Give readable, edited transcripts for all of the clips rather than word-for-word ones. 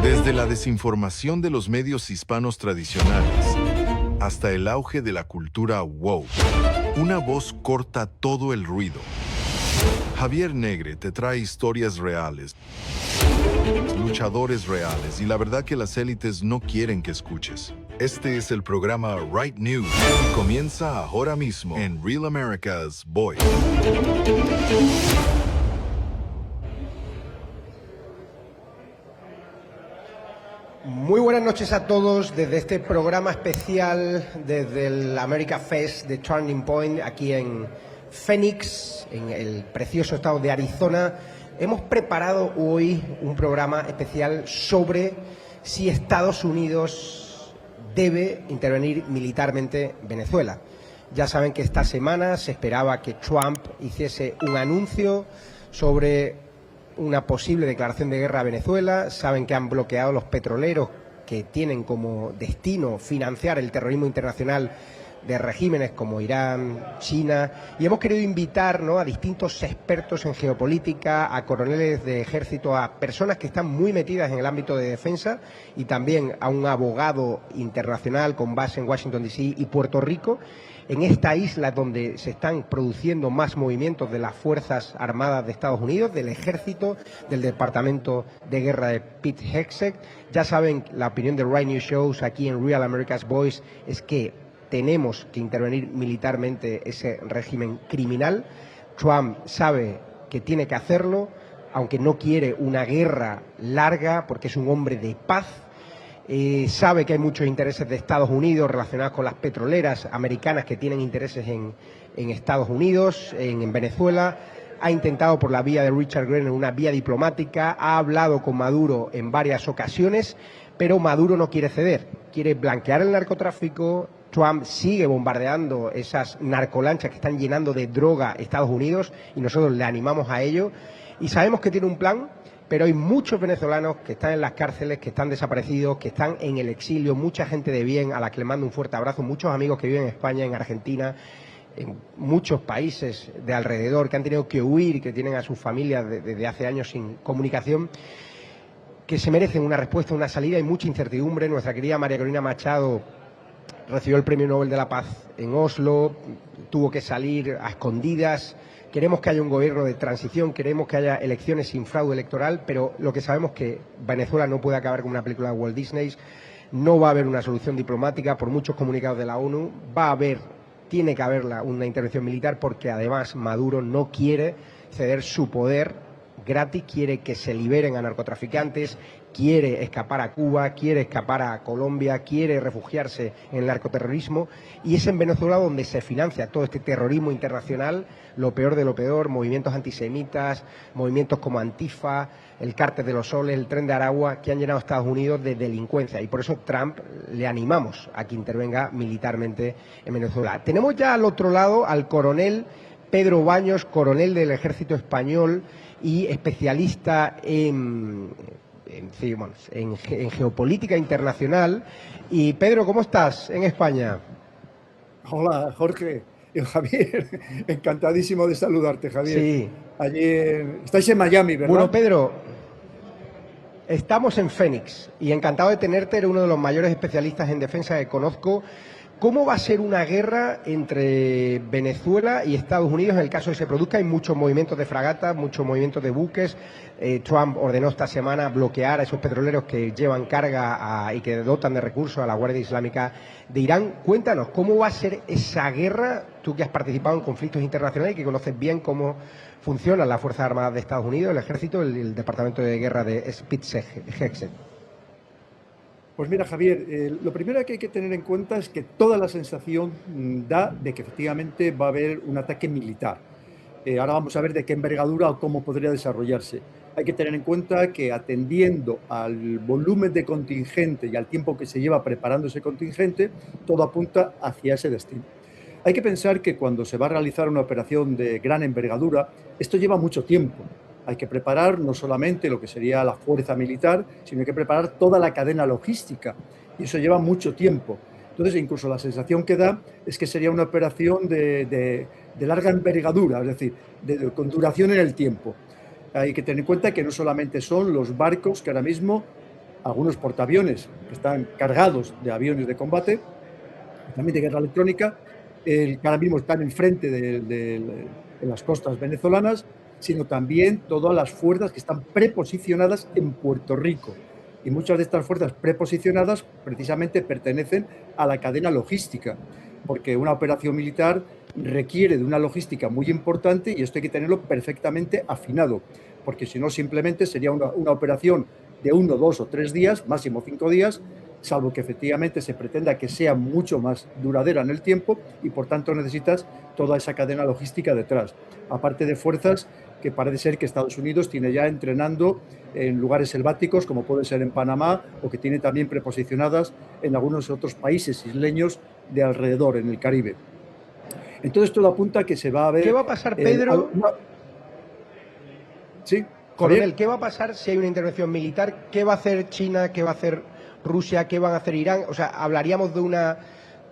Desde la desinformación de los medios hispanos tradicionales hasta el auge de la cultura woke, una voz corta todo el ruido. Javier Negre te trae historias reales, luchadores reales y la verdad que las élites no quieren que escuches. Este es el programa Right News y comienza ahora mismo en Real America's Voice. Muy buenas noches a todos desde este programa especial desde el America Fest de Turning Point aquí en Phoenix, en el precioso estado de Arizona. Hemos preparado hoy un programa especial sobre si Estados Unidos debe intervenir militarmente en Venezuela. Ya saben que esta semana se esperaba que Trump hiciese un anuncio sobre una posible declaración de guerra a Venezuela. Saben que han bloqueado los petroleros que tienen como destino financiar el terrorismo internacional de regímenes como Irán, China, y hemos querido invitar, ¿no?, a distintos expertos en geopolítica, a coroneles de ejército, a personas que están muy metidas en el ámbito de defensa y también a un abogado internacional con base en Washington D.C. y Puerto Rico, en esta isla donde se están produciendo más movimientos de las Fuerzas Armadas de Estados Unidos, del Ejército, del Departamento de Guerra de Pete Hegseth. Ya saben, la opinión de Right News Shows aquí en Real America's Voice es que tenemos que intervenir militarmente ese régimen criminal. Trump sabe que tiene que hacerlo, aunque no quiere una guerra larga porque es un hombre de paz. Sabe que hay muchos intereses de Estados Unidos relacionados con las petroleras americanas que tienen intereses en Estados Unidos, en Venezuela. Ha intentado por la vía de Richard Grenell una vía diplomática, ha hablado con Maduro en varias ocasiones, pero Maduro no quiere ceder, quiere blanquear el narcotráfico. Trump sigue bombardeando esas narcolanchas que están llenando de droga Estados Unidos y nosotros le animamos a ello. Y sabemos que tiene un plan, pero hay muchos venezolanos que están en las cárceles, que están desaparecidos, que están en el exilio, mucha gente de bien a la que le mando un fuerte abrazo, muchos amigos que viven en España, en Argentina, en muchos países de alrededor, que han tenido que huir, que tienen a sus familias desde hace años sin comunicación, que se merecen una respuesta, una salida. Hay mucha incertidumbre. Nuestra querida María Corina Machado recibió el Premio Nobel de la Paz en Oslo, tuvo que salir a escondidas. Queremos que haya un gobierno de transición, queremos que haya elecciones sin fraude electoral, pero lo que sabemos es que Venezuela no puede acabar con una película de Walt Disney, no va a haber una solución diplomática por muchos comunicados de la ONU, tiene que haber una intervención militar porque además Maduro no quiere ceder su poder gratis, quiere que se liberen a narcotraficantes, quiere escapar a Cuba, quiere escapar a Colombia, quiere refugiarse en el narcoterrorismo, y es en Venezuela donde se financia todo este terrorismo internacional, lo peor de lo peor, movimientos antisemitas, movimientos como Antifa, el Cártel de los Soles, el Tren de Aragua, que han llenado a Estados Unidos de delincuencia, y por eso Trump le animamos a que intervenga militarmente en Venezuela. Tenemos ya al otro lado al coronel Pedro Baños, coronel del Ejército Español y especialista en geopolítica internacional. Y Pedro, ¿cómo estás en España? Hola, Jorge y Javier. Encantadísimo de saludarte, Javier. Sí. Allí estáis en Miami, ¿verdad? Bueno, Pedro, estamos en Phoenix y encantado de tenerte. Eres uno de los mayores especialistas en defensa que conozco. ¿Cómo va a ser una guerra entre Venezuela y Estados Unidos en el caso de que se produzca? Hay muchos movimientos de fragatas, muchos movimientos de buques. Trump ordenó esta semana bloquear a esos petroleros que llevan carga y que dotan de recursos a la Guardia Islámica de Irán. Cuéntanos, ¿cómo va a ser esa guerra? Tú que has participado en conflictos internacionales y que conoces bien cómo funcionan las Fuerzas Armadas de Estados Unidos, el Ejército, el Departamento de Guerra de Pete Hegseth. Pues mira, Javier, lo primero que hay que tener en cuenta es que toda la sensación da de que efectivamente va a haber un ataque militar. Ahora vamos a ver de qué envergadura o cómo podría desarrollarse. Hay que tener en cuenta que atendiendo al volumen de contingente y al tiempo que se lleva preparando ese contingente, todo apunta hacia ese destino. Hay que pensar que cuando se va a realizar una operación de gran envergadura, esto lleva mucho tiempo. Hay que preparar no solamente lo que sería la fuerza militar, sino hay que preparar toda la cadena logística. Y eso lleva mucho tiempo. Entonces, incluso la sensación que da es que sería una operación de larga envergadura, es decir, con duración en el tiempo. Hay que tener en cuenta que no solamente son los barcos que ahora mismo algunos portaaviones que están cargados de aviones de combate, también de guerra electrónica, que ahora mismo están enfrente de las costas venezolanas, sino también todas las fuerzas que están preposicionadas en Puerto Rico. Y muchas de estas fuerzas preposicionadas precisamente pertenecen a la cadena logística, porque una operación militar requiere de una logística muy importante y esto hay que tenerlo perfectamente afinado, porque si no simplemente sería una operación de 1, 2 o 3 días, máximo 5 días, salvo que efectivamente se pretenda que sea mucho más duradera en el tiempo y por tanto necesitas toda esa cadena logística detrás, aparte de fuerzas que parece ser que Estados Unidos tiene ya entrenando en lugares selváticos, como puede ser en Panamá, o que tiene también preposicionadas en algunos otros países isleños de alrededor, en el Caribe. Entonces todo apunta a que se va a ver... ¿Qué va a pasar, Pedro? Sí, Coronel, ¿qué va a pasar si hay una intervención militar? ¿Qué va a hacer China? ¿Qué va a hacer Rusia? ¿Qué van a hacer Irán? O sea, ¿hablaríamos de una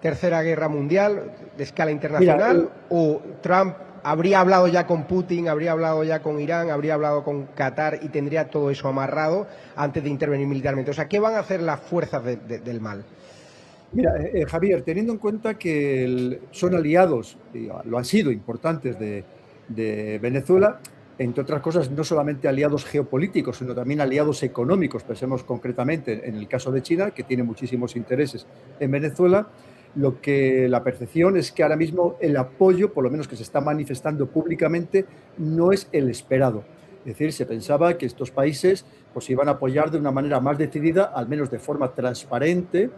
tercera guerra mundial de escala internacional? ¿O Trump habría hablado ya con Putin, habría hablado ya con Irán, habría hablado con Qatar y tendría todo eso amarrado antes de intervenir militarmente? O sea, ¿qué van a hacer las fuerzas del mal? Mira, Javier, teniendo en cuenta que son aliados, y lo han sido importantes de Venezuela, entre otras cosas, no solamente aliados geopolíticos, sino también aliados económicos. Pensemos concretamente en el caso de China, que tiene muchísimos intereses en Venezuela. La percepción es que ahora mismo el apoyo, por lo menos que se está manifestando públicamente, no es el esperado. Es decir, se pensaba que estos países pues iban a apoyar de una manera más decidida, al menos de forma transparente,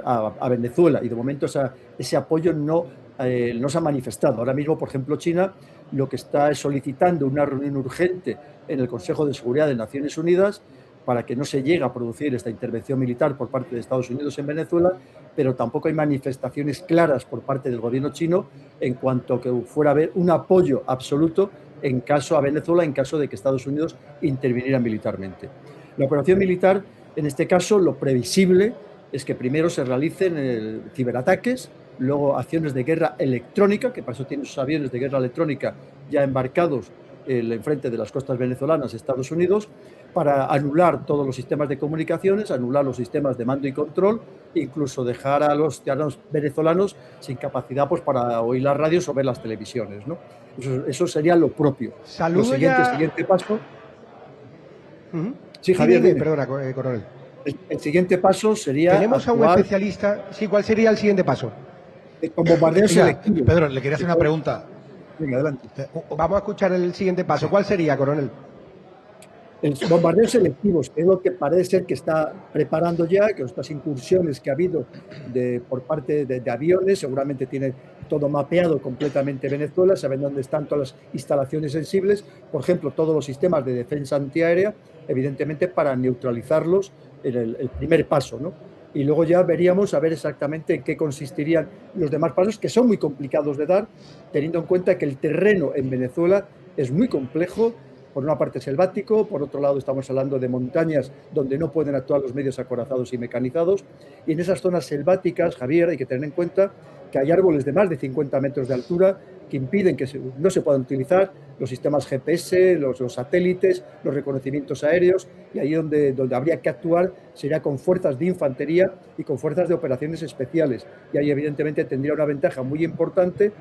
a Venezuela. Y de momento ese apoyo no se ha manifestado. Ahora mismo, por ejemplo, China lo que está es solicitando una reunión urgente en el Consejo de Seguridad de Naciones Unidas para que no se llegue a producir esta intervención militar por parte de Estados Unidos en Venezuela, pero tampoco hay manifestaciones claras por parte del gobierno chino en cuanto a que fuera a haber un apoyo absoluto en caso a Venezuela, en caso de que Estados Unidos interviniera militarmente. La operación militar, en este caso, lo previsible es que primero se realicen ciberataques, luego acciones de guerra electrónica, que para eso tienen sus aviones de guerra electrónica ya embarcados enfrente de las costas venezolanas, Estados Unidos, para anular todos los sistemas de comunicaciones, anular los sistemas de mando y control, incluso dejar a los ciudadanos venezolanos sin capacidad pues, para oír las radios o ver las televisiones, ¿no? Eso sería lo propio. Siguiente paso... Sí, Javier, dime. Perdona, coronel. El siguiente paso sería... Tenemos a un especialista. Sí, ¿cuál sería el siguiente paso? Con bombardeos selectivos. Pedro, le quería hacer una pregunta. Venga, adelante. Vamos a escuchar el siguiente paso. ¿Cuál sería, coronel? Los bombardeos selectivos, que es lo que parece ser que está preparando ya, que estas incursiones que ha habido por parte de aviones, seguramente tiene todo mapeado completamente Venezuela, saben dónde están todas las instalaciones sensibles, por ejemplo, todos los sistemas de defensa antiaérea, evidentemente para neutralizarlos en el primer paso, ¿no? Y luego ya veríamos a ver exactamente en qué consistirían los demás pasos, que son muy complicados de dar, teniendo en cuenta que el terreno en Venezuela es muy complejo, por una parte selvático, por otro lado estamos hablando de montañas donde no pueden actuar los medios acorazados y mecanizados, y en esas zonas selváticas, Javier, hay que tener en cuenta que hay árboles de más de 50 metros de altura que impiden que no se puedan utilizar los sistemas GPS, los satélites, los reconocimientos aéreos, y ahí donde habría que actuar sería con fuerzas de infantería y con fuerzas de operaciones especiales, y ahí evidentemente tendría una ventaja muy importante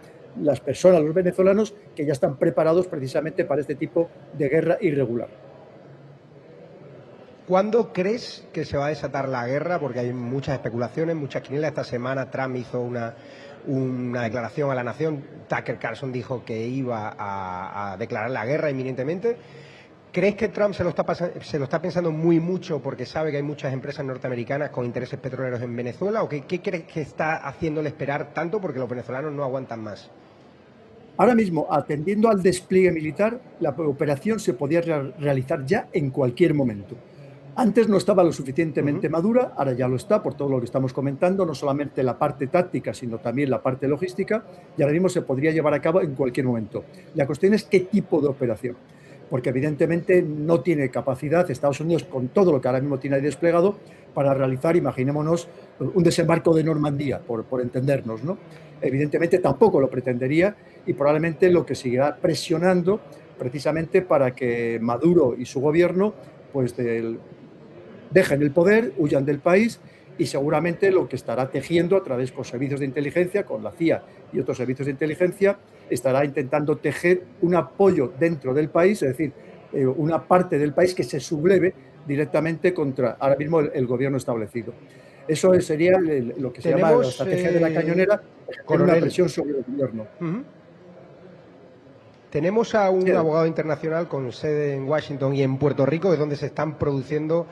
las personas, los venezolanos, que ya están preparados precisamente para este tipo de guerra irregular. ¿Cuándo crees que se va a desatar la guerra? Porque hay muchas especulaciones, muchas quinielas. Esta semana Trump hizo una declaración a la nación. Tucker Carlson dijo que iba a declarar la guerra inminentemente. ¿Crees que Trump se lo está pensando muy mucho porque sabe que hay muchas empresas norteamericanas con intereses petroleros en Venezuela? ¿O qué crees que está haciéndole esperar tanto porque los venezolanos no aguantan más? Ahora mismo, atendiendo al despliegue militar, la operación se podía realizar ya en cualquier momento. Antes no estaba lo suficientemente madura, ahora ya lo está por todo lo que estamos comentando, no solamente la parte táctica, sino también la parte logística, y ahora mismo se podría llevar a cabo en cualquier momento. La cuestión es qué tipo de operación, porque evidentemente no tiene capacidad Estados Unidos, con todo lo que ahora mismo tiene ahí desplegado, para realizar, imaginémonos, un desembarco de Normandía, por entendernos, ¿no? Evidentemente tampoco lo pretendería y probablemente lo que seguirá presionando precisamente para que Maduro y su gobierno pues dejen el poder, huyan del país y seguramente lo que estará tejiendo a través con servicios de inteligencia, con la CIA y otros servicios de inteligencia, estará intentando tejer un apoyo dentro del país, es decir, una parte del país que se subleve directamente contra ahora mismo el gobierno establecido. Eso sería lo que se llama la estrategia de la cañonera, con una presión sobre el gobierno. Tenemos a un abogado internacional con sede en Washington y en Puerto Rico, es donde se están produciendo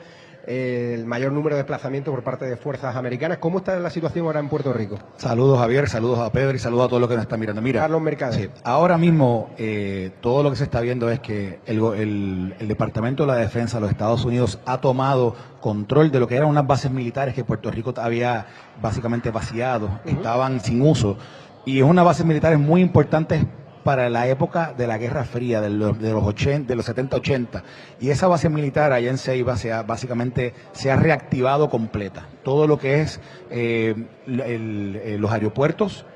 el mayor número de desplazamientos por parte de fuerzas americanas. ¿Cómo está la situación ahora en Puerto Rico? Saludos, Javier, saludos a Pedro y saludos a todos los que nos están mirando. Mira, Carlos Mercader. Sí, ahora mismo todo lo que se está viendo es que el Departamento de la Defensa de los Estados Unidos ha tomado control de lo que eran unas bases militares que Puerto Rico había básicamente vaciado, estaban sin uso, y es unas bases militares muy importantes para la época de la Guerra Fría, de los 70-80, y esa base militar allá en Ceiba básicamente se ha reactivado completa. Todo lo que es los aeropuertos,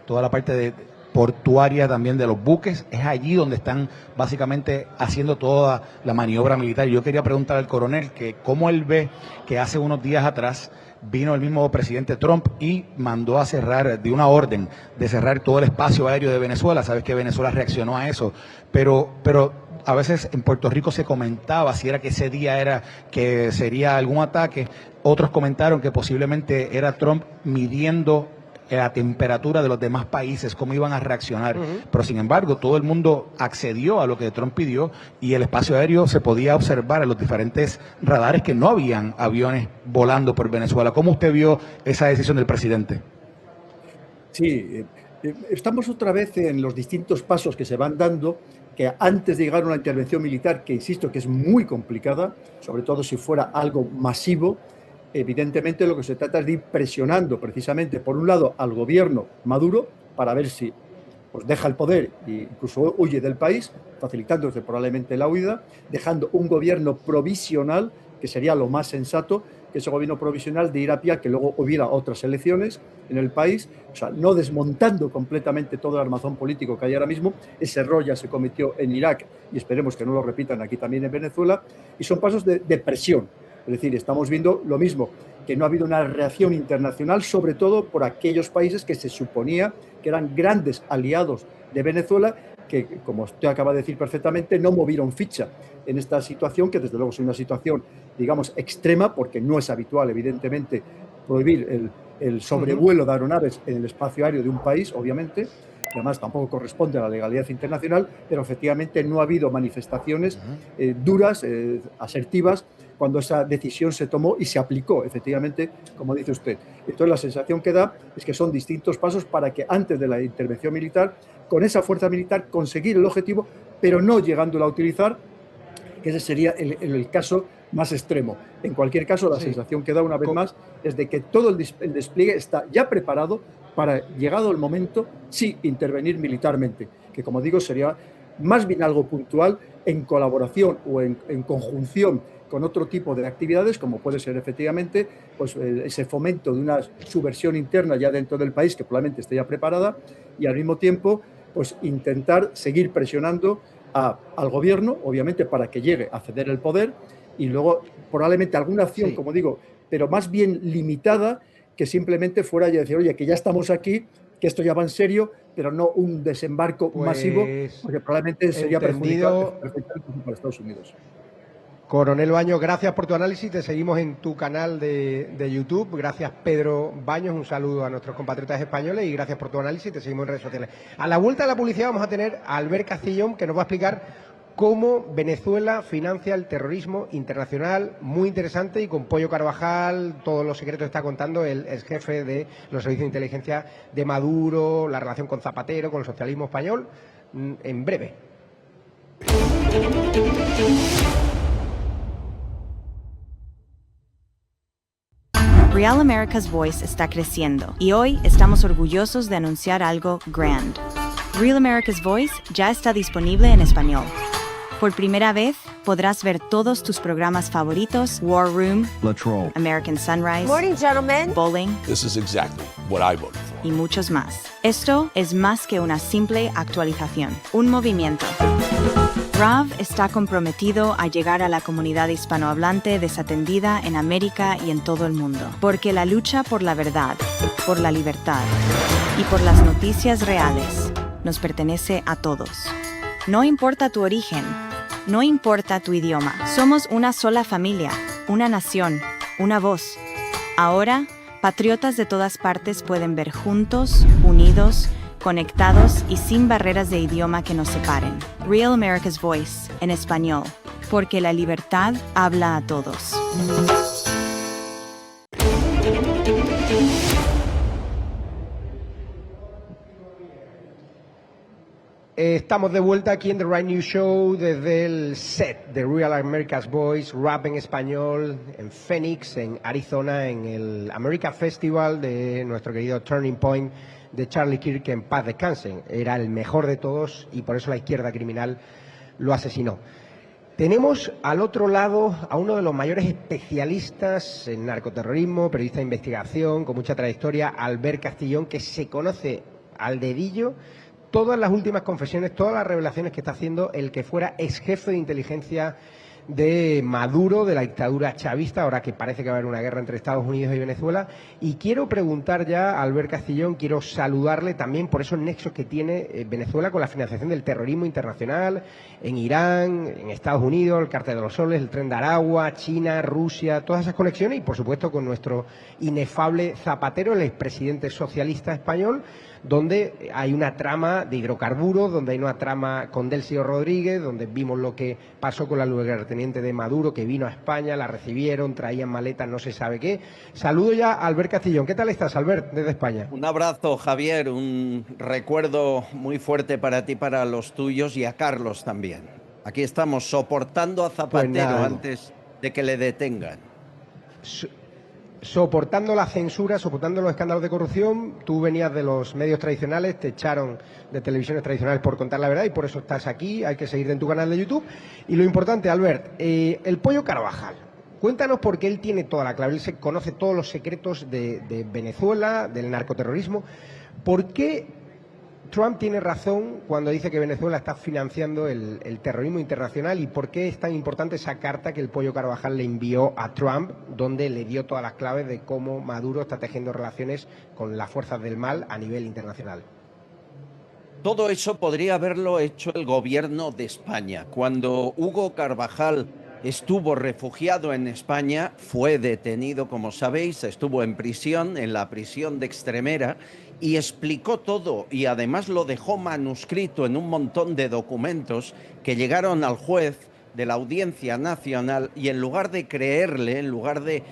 toda la parte portuaria también de los buques, es allí donde están básicamente haciendo toda la maniobra militar. Yo quería preguntar al coronel que cómo él ve que hace unos días atrás vino el mismo presidente Trump y mandó a cerrar, de una orden de cerrar todo el espacio aéreo de Venezuela. Sabes que Venezuela reaccionó a eso, pero a veces en Puerto Rico se comentaba si era que ese día era que sería algún ataque. Otros comentaron que posiblemente era Trump midiendo la temperatura de los demás países, cómo iban a reaccionar. Pero sin embargo, todo el mundo accedió a lo que Trump pidió y el espacio aéreo se podía observar en los diferentes radares que no habían aviones volando por Venezuela. ¿Cómo usted vio esa decisión del presidente? Sí, estamos otra vez en los distintos pasos que se van dando, que antes de llegar a una intervención militar, que insisto que es muy complicada, sobre todo si fuera algo masivo, evidentemente lo que se trata es de ir presionando precisamente, por un lado, al gobierno Maduro para ver si pues, deja el poder e incluso huye del país, facilitándose probablemente la huida, dejando un gobierno provisional, que sería lo más sensato, que ese gobierno provisional de ir a pie a que luego hubiera otras elecciones en el país, o sea, no desmontando completamente todo el armazón político que hay ahora mismo. Ese error ya se cometió en Irak y esperemos que no lo repitan aquí también en Venezuela, y son pasos de presión. Es decir, estamos viendo lo mismo, que no ha habido una reacción internacional, sobre todo por aquellos países que se suponía que eran grandes aliados de Venezuela, que, como usted acaba de decir perfectamente, no movieron ficha en esta situación, que desde luego es una situación, digamos, extrema, porque no es habitual, evidentemente, prohibir el sobrevuelo de aeronaves en el espacio aéreo de un país, obviamente. Además, tampoco corresponde a la legalidad internacional, pero efectivamente no ha habido manifestaciones duras, asertivas, cuando esa decisión se tomó y se aplicó, efectivamente, como dice usted. Entonces, la sensación que da es que son distintos pasos para que antes de la intervención militar, con esa fuerza militar, conseguir el objetivo, pero no llegándola a utilizar, que ese sería el caso más extremo. En cualquier caso, la sensación que da una vez más es de que todo el despliegue está ya preparado para, llegado el momento, sí intervenir militarmente, que como digo sería más bien algo puntual en colaboración o en conjunción con otro tipo de actividades, como puede ser efectivamente pues, ese fomento de una subversión interna ya dentro del país, que probablemente esté ya preparada, y al mismo tiempo pues, intentar seguir presionando al gobierno, obviamente para que llegue a ceder el poder, y luego probablemente alguna acción, como digo, pero más bien limitada, que simplemente fuera ya decir, oye, que ya estamos aquí, que esto ya va en serio, pero no un desembarco masivo, porque probablemente sería perjudicial para Estados Unidos. Coronel Baños, gracias por tu análisis. Te seguimos en tu canal de YouTube. Gracias, Pedro Baños. Un saludo a nuestros compatriotas españoles y gracias por tu análisis. Te seguimos en redes sociales. A la vuelta de la publicidad vamos a tener a Albert Castillón, que nos va a explicar cómo Venezuela financia el terrorismo internacional. Muy interesante, y con Pollo Carvajal todos los secretos está contando el jefe de los servicios de inteligencia de Maduro, la relación con Zapatero, con el socialismo español, en breve. Real America's Voice está creciendo y hoy estamos orgullosos de anunciar algo grand. Real America's Voice ya está disponible en español. Por primera vez, podrás ver todos tus programas favoritos: War Room, La Troll, American Sunrise, Morning, gentlemen, Bowling, This is exactly what I voted for. y muchos más. Esto es más que una simple actualización, un movimiento. Rav está comprometido a llegar a la comunidad hispanohablante desatendida en América y en todo el mundo, porque la lucha por la verdad, por la libertad y por las noticias reales nos pertenece a todos. No importa tu origen, no importa tu idioma, somos una sola familia, una nación, una voz. Ahora, patriotas de todas partes pueden ver juntos, unidos, conectados y sin barreras de idioma que nos separen. Real America's Voice, en español, porque la libertad habla a todos. Estamos de vuelta aquí en The Right News Show desde el set de Real America's Voice, rap en español, en Phoenix, en Arizona, en el America Festival de nuestro querido Turning Point de Charlie Kirk, que en paz descansen. Era el mejor de todos y por eso la izquierda criminal lo asesinó. Tenemos al otro lado a uno de los mayores especialistas en narcoterrorismo, periodista de investigación, con mucha trayectoria, Albert Castillón, que se conoce al dedillo todas las últimas confesiones, todas las revelaciones que está haciendo el que fuera ex jefe de inteligencia de Maduro, de la dictadura chavista, ahora que parece que va a haber una guerra entre Estados Unidos y Venezuela. Y quiero preguntar ya a Albert Castillón, quiero saludarle también por esos nexos que tiene Venezuela con la financiación del terrorismo internacional, en Irán, en Estados Unidos, el Cártel de los Soles, el Tren de Aragua, China, Rusia, todas esas conexiones y por supuesto con nuestro inefable Zapatero, el expresidente socialista español, donde hay una trama de hidrocarburos, donde hay una trama con Delcio Rodríguez, donde vimos lo que pasó con la lugarteniente de Maduro, que vino a España, la recibieron, traían maletas, no se sabe qué. Saludo ya a Albert Castillón. ¿Qué tal estás, Albert, desde España? Un abrazo, Javier, un recuerdo muy fuerte para ti, para los tuyos y a Carlos también. Aquí estamos soportando a Zapatero antes de que le detengan. Soportando la censura, soportando los escándalos de corrupción. Tú venías de los medios tradicionales, te echaron de televisiones tradicionales por contar la verdad y por eso estás aquí. Hay que seguirte en tu canal de YouTube. Y lo importante, Albert, el Pollo Carvajal. Cuéntanos por qué él tiene toda la clave, él se conoce todos los secretos de Venezuela, del narcoterrorismo. ¿Por qué Trump tiene razón cuando dice que Venezuela está financiando el terrorismo internacional y por qué es tan importante esa carta que el Pollo Carvajal le envió a Trump, donde le dio todas las claves de cómo Maduro está tejiendo relaciones con las fuerzas del mal a nivel internacional? Todo eso podría haberlo hecho el gobierno de España. Cuando Hugo Carvajal estuvo refugiado en España, fue detenido, como sabéis, estuvo en prisión, en la prisión de Extremera, y explicó todo, y además lo dejó manuscrito en un montón de documentos que llegaron al juez de la Audiencia Nacional, y en lugar de creerle, en lugar de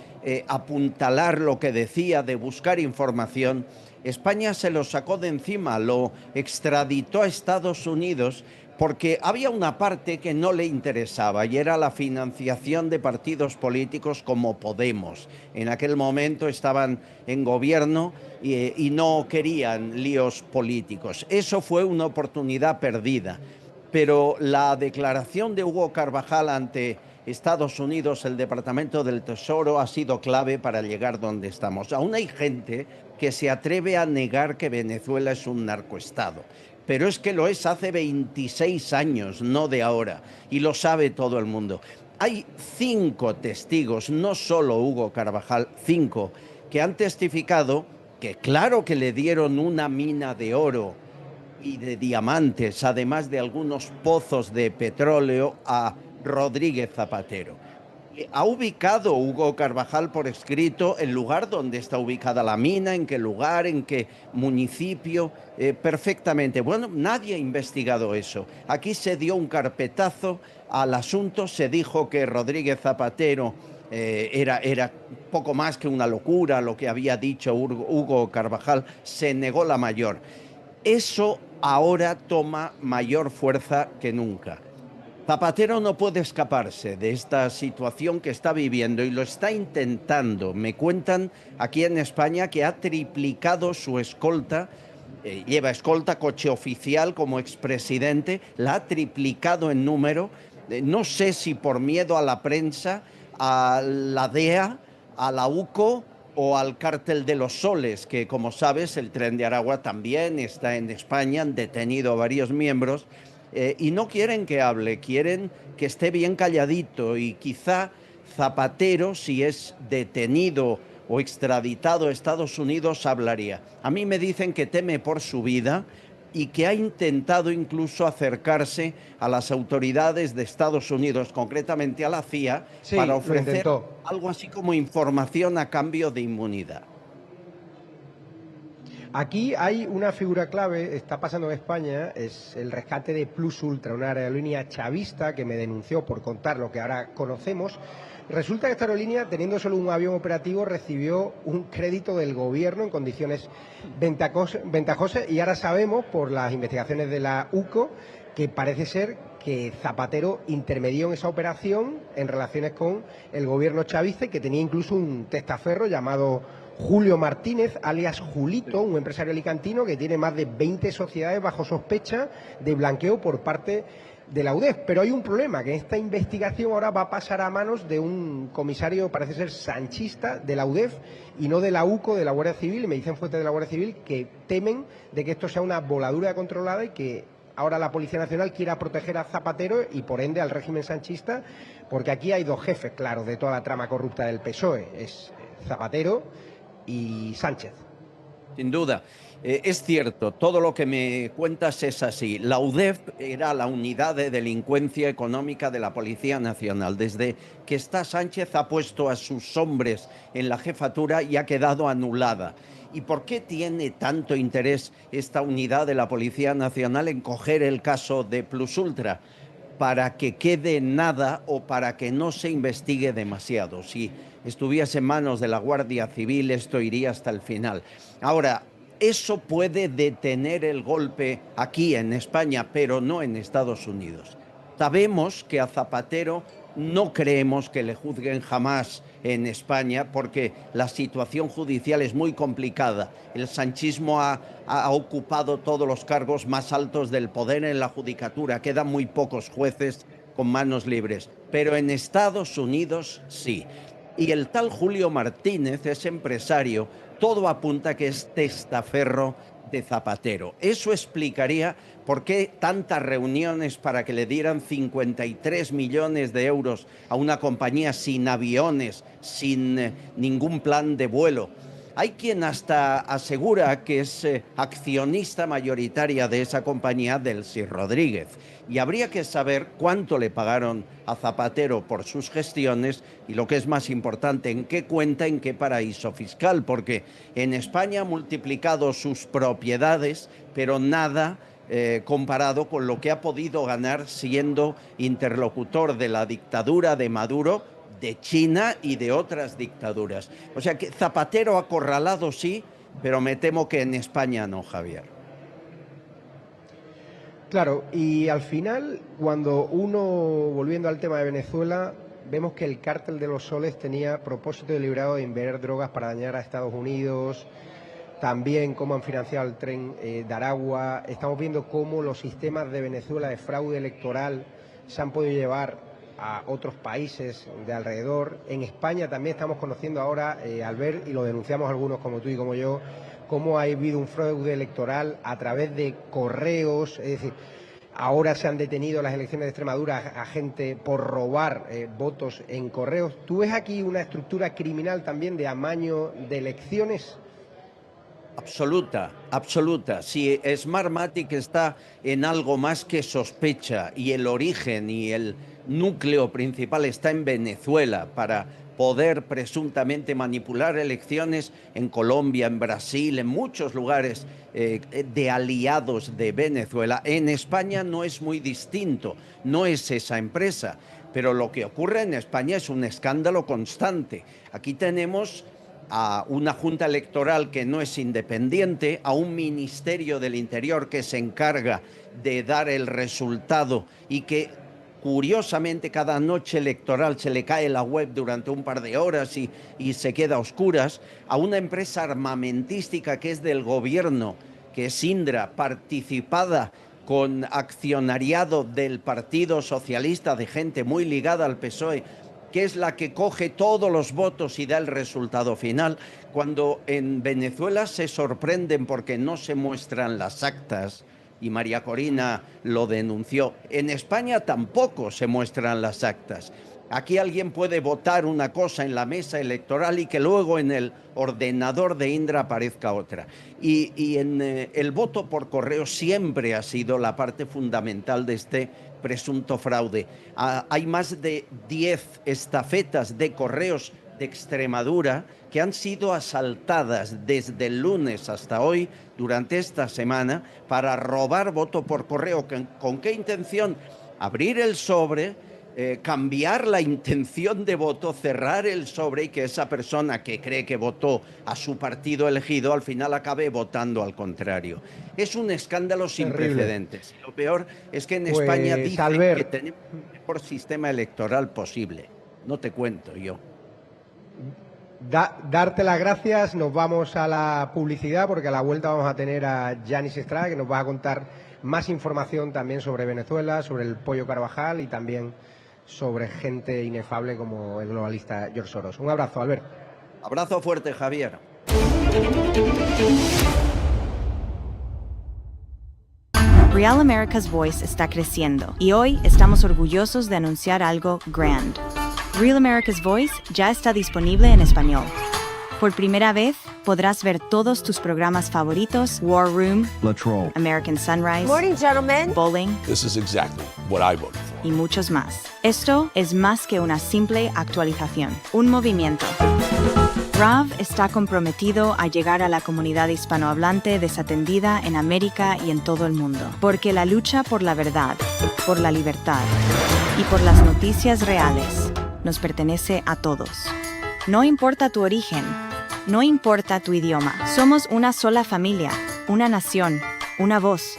apuntalar lo que decía, de buscar información, España se lo sacó de encima, lo extraditó a Estados Unidos, porque había una parte que no le interesaba y era la financiación de partidos políticos como Podemos. En aquel momento estaban en gobierno y no querían líos políticos. Eso fue una oportunidad perdida. Pero la declaración de Hugo Carvajal ante Estados Unidos, el Departamento del Tesoro, ha sido clave para llegar donde estamos. Aún hay gente que se atreve a negar que Venezuela es un narcoestado. Pero es que lo es hace 26 años, no de ahora, y lo sabe todo el mundo. Hay 5 testigos, no solo Hugo Carvajal, 5, que han testificado que claro que le dieron una mina de oro y de diamantes, además de algunos pozos de petróleo, a Rodríguez Zapatero. Ha ubicado Hugo Carvajal por escrito el lugar donde está ubicada la mina, en qué lugar, en qué municipio, perfectamente. Bueno, nadie ha investigado eso. Aquí se dio un carpetazo al asunto, se dijo que Rodríguez Zapatero era poco más que una locura lo que había dicho Hugo Carvajal, se negó la mayor. Eso ahora toma mayor fuerza que nunca. Zapatero no puede escaparse de esta situación que está viviendo y lo está intentando. Me cuentan aquí en España que ha triplicado su escolta, lleva escolta, coche oficial como expresidente, la ha triplicado en número. No sé si por miedo a la prensa, a la DEA, a la UCO o al Cártel de los Soles, que como sabes el Tren de Aragua también está en España, han detenido a varios miembros. y no quieren que hable, quieren que esté bien calladito, y quizá Zapatero, si es detenido o extraditado a Estados Unidos, hablaría. A mí me dicen que teme por su vida y que ha intentado incluso acercarse a las autoridades de Estados Unidos, concretamente a la CIA, Sí, para lo ofrecer intentó. algo así como información a cambio de inmunidad. Aquí hay una figura clave, está pasando en España, es el rescate de Plus Ultra, una aerolínea chavista que me denunció por contar lo que ahora conocemos. Resulta que esta aerolínea, teniendo solo un avión operativo, recibió un crédito del gobierno en condiciones ventajosas, y ahora sabemos, por las investigaciones de la UCO, que parece ser que Zapatero intermedió en esa operación en relaciones con el gobierno chavista, y que tenía incluso un testaferro llamado Julio Martínez, alias Julito, un empresario alicantino que tiene más de 20 sociedades bajo sospecha de blanqueo por parte de la UDEF. Pero hay un problema, que esta investigación ahora va a pasar a manos de un comisario, parece ser sanchista, de la UDEF y no de la UCO, de la Guardia Civil, y me dicen fuentes de la Guardia Civil que temen de que esto sea una voladura controlada y que ahora la Policía Nacional quiera proteger a Zapatero y por ende al régimen sanchista, porque aquí hay dos jefes claros de toda la trama corrupta del PSOE, es Zapatero y Sánchez. Sin duda. Es cierto, todo lo que me cuentas es así. La UDEF era la unidad de delincuencia económica de la Policía Nacional. Desde que está Sánchez ha puesto a sus hombres en la jefatura y ha quedado anulada. ¿Y por qué tiene tanto interés esta unidad de la Policía Nacional en coger el caso de Plus Ultra? Para que quede nada o para que no se investigue demasiado. Si estuviese en manos de la Guardia Civil, esto iría hasta el final. Ahora, eso puede detener el golpe aquí en España, pero no en Estados Unidos. Sabemos que a Zapatero no creemos que le juzguen jamás en España, porque la situación judicial es muy complicada. El sanchismo ha ocupado todos los cargos más altos del poder en la judicatura. Quedan muy pocos jueces con manos libres. Pero en Estados Unidos sí. Y el tal Julio Martínez es empresario. Todo apunta que es testaferro de Zapatero. Eso explicaría por qué tantas reuniones para que le dieran 53 millones de euros a una compañía sin aviones, sin ningún plan de vuelo. Hay quien hasta asegura que es accionista mayoritaria de esa compañía, Delcy Rodríguez. Y habría que saber cuánto le pagaron a Zapatero por sus gestiones y, lo que es más importante, en qué cuenta, en qué paraíso fiscal, porque en España ha multiplicado sus propiedades, pero nada comparado con lo que ha podido ganar siendo interlocutor de la dictadura de Maduro, de China y de otras dictaduras. O sea que Zapatero acorralado sí, pero me temo que en España no, Javier. Claro, y al final, cuando uno, volviendo al tema de Venezuela, vemos que el cártel de los soles tenía propósito deliberado de enviar drogas para dañar a Estados Unidos, también cómo han financiado el tren de Aragua. Estamos viendo cómo los sistemas de Venezuela de fraude electoral se han podido llevar a otros países de alrededor. En España también estamos conociendo ahora, al ver, y lo denunciamos algunos como tú y como yo, cómo ha habido un fraude electoral a través de correos. Es decir, ahora se han detenido en las elecciones de Extremadura a gente por robar votos en correos. ¿Tú ves aquí una estructura criminal también de amaño de elecciones? Absoluta, absoluta. Si Smartmatic está en algo más que sospecha y el origen y el núcleo principal está en Venezuela para poder presuntamente manipular elecciones en Colombia, en Brasil, en muchos lugares de aliados de Venezuela, en España no es muy distinto, no es esa empresa. Pero lo que ocurre en España es un escándalo constante. Aquí tenemos a una junta electoral que no es independiente, a un ministerio del Interior que se encarga de dar el resultado y que, curiosamente, cada noche electoral se le cae la web durante un par de horas y se queda a oscuras, a una empresa armamentística que es del gobierno, que es Indra, participada con accionariado del Partido Socialista, de gente muy ligada al PSOE, que es la que coge todos los votos y da el resultado final. Cuando en Venezuela se sorprenden porque no se muestran las actas, y María Corina lo denunció. En España tampoco se muestran las actas. Aquí alguien puede votar una cosa en la mesa electoral y que luego en el ordenador de Indra aparezca otra. Y en el voto por correo siempre ha sido la parte fundamental de este presunto fraude. Hay más de 10 estafetas de correos de Extremadura que han sido asaltadas desde el lunes hasta hoy durante esta semana para robar voto por correo. ¿Con qué intención? Abrir el sobre, cambiar la intención de voto, cerrar el sobre y que esa persona que cree que votó a su partido elegido al final acabe votando al contrario. Es un escándalo sin precedentes. Lo peor es que en España dicen que tenemos el mejor sistema electoral posible. No te cuento yo. Darte las gracias, nos vamos a la publicidad porque a la vuelta vamos a tener a Yanis Estrada que nos va a contar más información también sobre Venezuela, sobre el pollo Carvajal y también sobre gente inefable como el globalista George Soros. Un abrazo, Albert. Abrazo fuerte, Javier. Real America's Voice está creciendo y hoy estamos orgullosos de anunciar algo grand. Real America's Voice ya está disponible en español. Por primera vez, podrás ver todos tus programas favoritos: War Room, La Troll, American Sunrise, Morning, gentlemen. Bowling This is exactly what I voted for. y muchos más. Esto es más que una simple actualización, un movimiento. RAV está comprometido a llegar a la comunidad hispanohablante desatendida en América y en todo el mundo, porque la lucha por la verdad, por la libertad y por las noticias reales nos pertenece a todos. No importa tu origen, no importa tu idioma, somos una sola familia, una nación, una voz.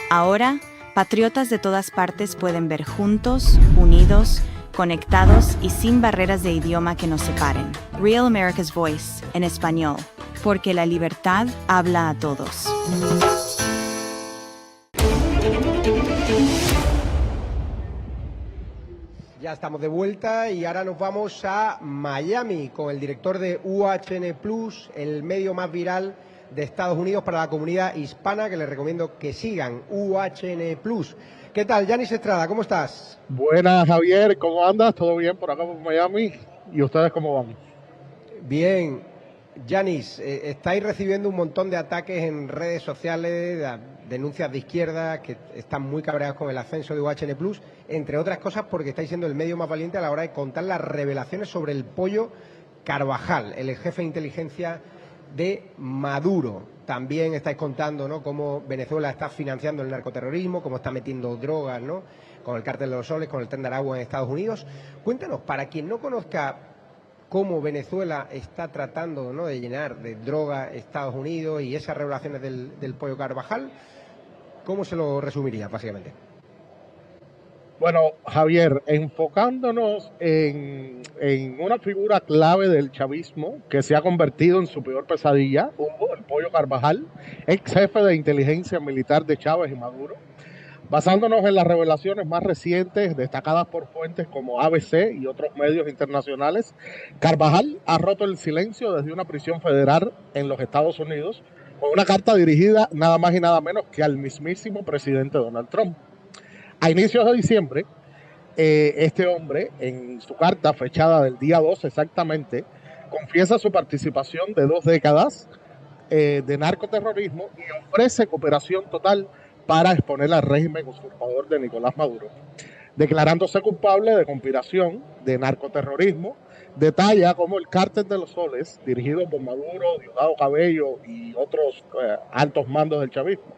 Ahora, patriotas de todas partes pueden ver juntos, unidos, conectados y sin barreras de idioma que nos separen. Real America's Voice, en español, porque la libertad habla a todos. Ya estamos de vuelta y ahora nos vamos a Miami con el director de UHN Plus, el medio más viral de Estados Unidos para la comunidad hispana, que les recomiendo que sigan, UHN Plus. ¿Qué tal, Yanis Estrada? ¿Cómo estás? Buenas, Javier. ¿Cómo andas? ¿Todo bien por acá por Miami? ¿Y ustedes cómo van? Bien. Yanis, estáis recibiendo un montón de ataques en redes sociales, denuncias de izquierda que están muy cabreados con el ascenso de UHN Plus, entre otras cosas porque estáis siendo el medio más valiente a la hora de contar las revelaciones sobre el pollo Carvajal, el jefe de inteligencia de Maduro. También estáis contando, ¿no?, cómo Venezuela está financiando el narcoterrorismo, cómo está metiendo drogas, ¿no?, con el cártel de los soles, con el Tren de Aragua en Estados Unidos. Cuéntanos, para quien no conozca cómo Venezuela está tratando, ¿no?, de llenar de droga Estados Unidos y esas revelaciones del pollo Carvajal, ¿cómo se lo resumiría, básicamente? Bueno, Javier, enfocándonos en una figura clave del chavismo que se ha convertido en su peor pesadilla, Hugo, el pollo Carvajal, ex jefe de inteligencia militar de Chávez y Maduro, basándonos en las revelaciones más recientes destacadas por fuentes como ABC y otros medios internacionales, Carvajal ha roto el silencio desde una prisión federal en los Estados Unidos con una carta dirigida nada más y nada menos que al mismísimo presidente Donald Trump. A inicios de diciembre, este hombre, en su carta fechada del día 2 exactamente, confiesa su participación de 2 décadas de narcoterrorismo y ofrece cooperación total para exponer al régimen usurpador de Nicolás Maduro. Declarándose culpable de conspiración, de narcoterrorismo, detalla cómo el cártel de los soles, dirigido por Maduro, Diosdado Cabello y otros altos mandos del chavismo,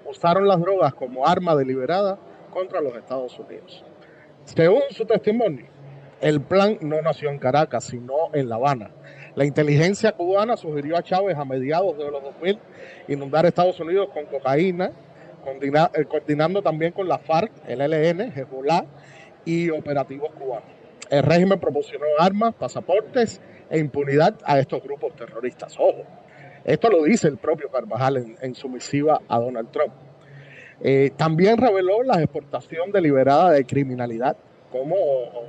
usaron las drogas como arma deliberada contra los Estados Unidos. Según su testimonio, el plan no nació en Caracas, sino en La Habana. La inteligencia cubana sugirió a Chávez a mediados de los 2000 inundar Estados Unidos con cocaína, coordinando también con la FARC, el ELN, Hezbollah y operativos cubanos. El régimen proporcionó armas, pasaportes e impunidad a estos grupos terroristas. Ojo, esto lo dice el propio Carvajal en su misiva a Donald Trump. También reveló la exportación deliberada de criminalidad, cómo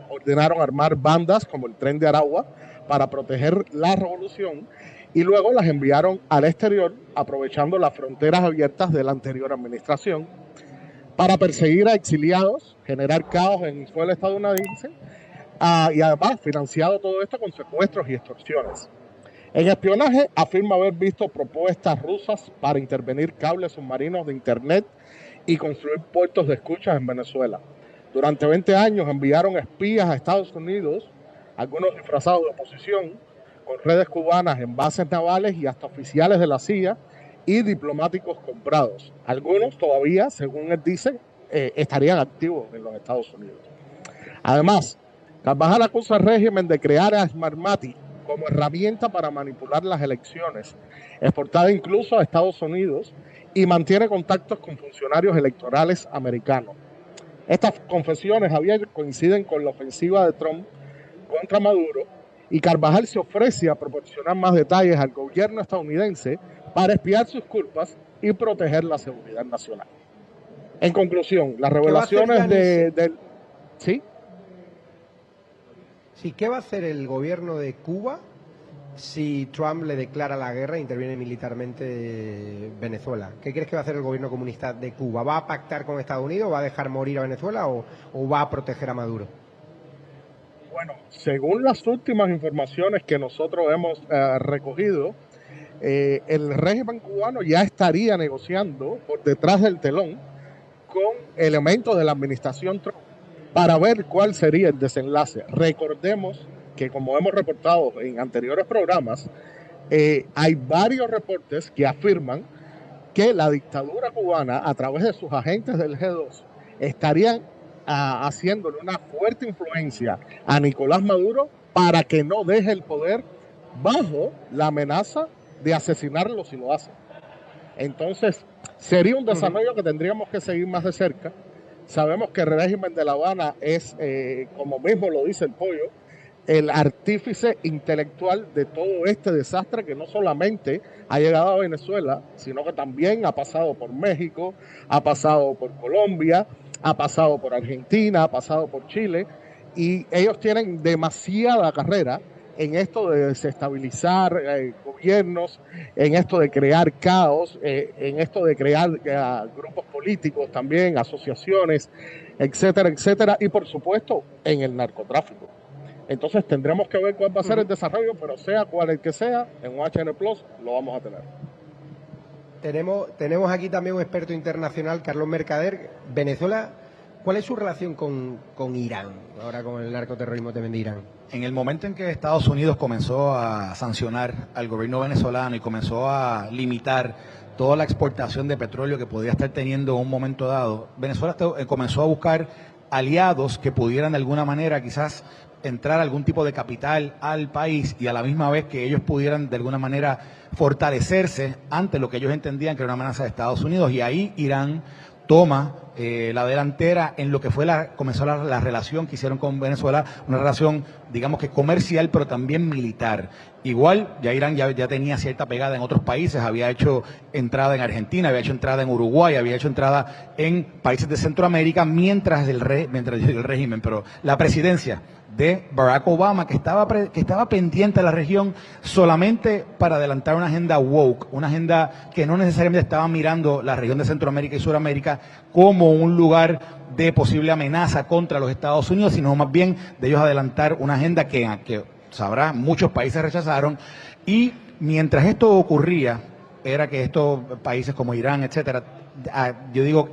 ordenaron armar bandas como el Tren de Aragua para proteger la revolución y luego las enviaron al exterior, aprovechando las fronteras abiertas de la anterior administración, para perseguir a exiliados, generar caos en el suelo estadounidense, y además financiado todo esto con secuestros y extorsiones. En espionaje afirma haber visto propuestas rusas para intervenir cables submarinos de internet y construir puertos de escuchas en Venezuela. Durante 20 años enviaron espías a Estados Unidos, algunos disfrazados de oposición, con redes cubanas en bases navales y hasta oficiales de la CIA y diplomáticos comprados. Algunos todavía, según él dice, estarían activos en los Estados Unidos. Además, Carvajal acusa al régimen de crear a Smartmatic como herramienta para manipular las elecciones, exportada incluso a Estados Unidos, y mantiene contactos con funcionarios electorales americanos. Estas confesiones, Javier, coinciden con la ofensiva de Trump contra Maduro, y Carvajal se ofrece a proporcionar más detalles al gobierno estadounidense para expiar sus culpas y proteger la seguridad nacional. En conclusión, las revelaciones ¿Sí? Sí, ¿qué va a hacer el gobierno de Cuba si Trump le declara la guerra e interviene militarmente Venezuela? ¿Qué crees que va a hacer el gobierno comunista de Cuba? ¿Va a pactar con Estados Unidos? ¿Va a dejar morir a Venezuela o va a proteger a Maduro? Bueno, según las últimas informaciones que nosotros hemos recogido, el régimen cubano ya estaría negociando por detrás del telón con elementos de la administración Trump para ver cuál sería el desenlace. Recordemos que, como hemos reportado en anteriores programas, hay varios reportes que afirman que la dictadura cubana, a través de sus agentes del G2, estarían haciéndole una fuerte influencia a Nicolás Maduro para que no deje el poder, bajo la amenaza de asesinarlo si lo hace. Entonces, sería un desarrollo que tendríamos que seguir más de cerca. Sabemos que el régimen de La Habana es, como mismo lo dice el Pollo, el artífice intelectual de todo este desastre que no solamente ha llegado a Venezuela, sino que también ha pasado por México, ha pasado por Colombia, ha pasado por Argentina, ha pasado por Chile, y ellos tienen demasiada carrera en esto de desestabilizar gobiernos, en esto de crear caos, en esto de crear grupos políticos también, asociaciones, etcétera, etcétera, y por supuesto en el narcotráfico. Entonces tendremos que ver cuál va a ser el desarrollo, pero sea cual el que sea, en UHN Plus lo vamos a tener. Tenemos aquí también un experto internacional, Carlos Mercader. Venezuela, ¿cuál es su relación con Irán, ahora con el narcoterrorismo también de Irán? En el momento en que Estados Unidos comenzó a sancionar al gobierno venezolano y comenzó a limitar toda la exportación de petróleo que podía estar teniendo en un momento dado, Venezuela comenzó a buscar aliados que pudieran de alguna manera quizás entrar algún tipo de capital al país y a la misma vez que ellos pudieran de alguna manera fortalecerse ante lo que ellos entendían que era una amenaza de Estados Unidos, y ahí Irán toma la delantera en lo que fue comenzó la relación que hicieron con Venezuela, una relación digamos que comercial pero también militar. Igual ya Irán ya tenía cierta pegada en otros países, había hecho entrada en Argentina, había hecho entrada en Uruguay, había hecho entrada en países de Centroamérica, mientras el régimen, pero la presidencia de Barack Obama, que estaba pendiente de la región solamente para adelantar una agenda woke, una agenda que no necesariamente estaba mirando la región de Centroamérica y Sudamérica como un lugar de posible amenaza contra los Estados Unidos, sino más bien de ellos adelantar una agenda que sabrá, muchos países rechazaron, y mientras esto ocurría, era que estos países como Irán, etcétera, yo digo,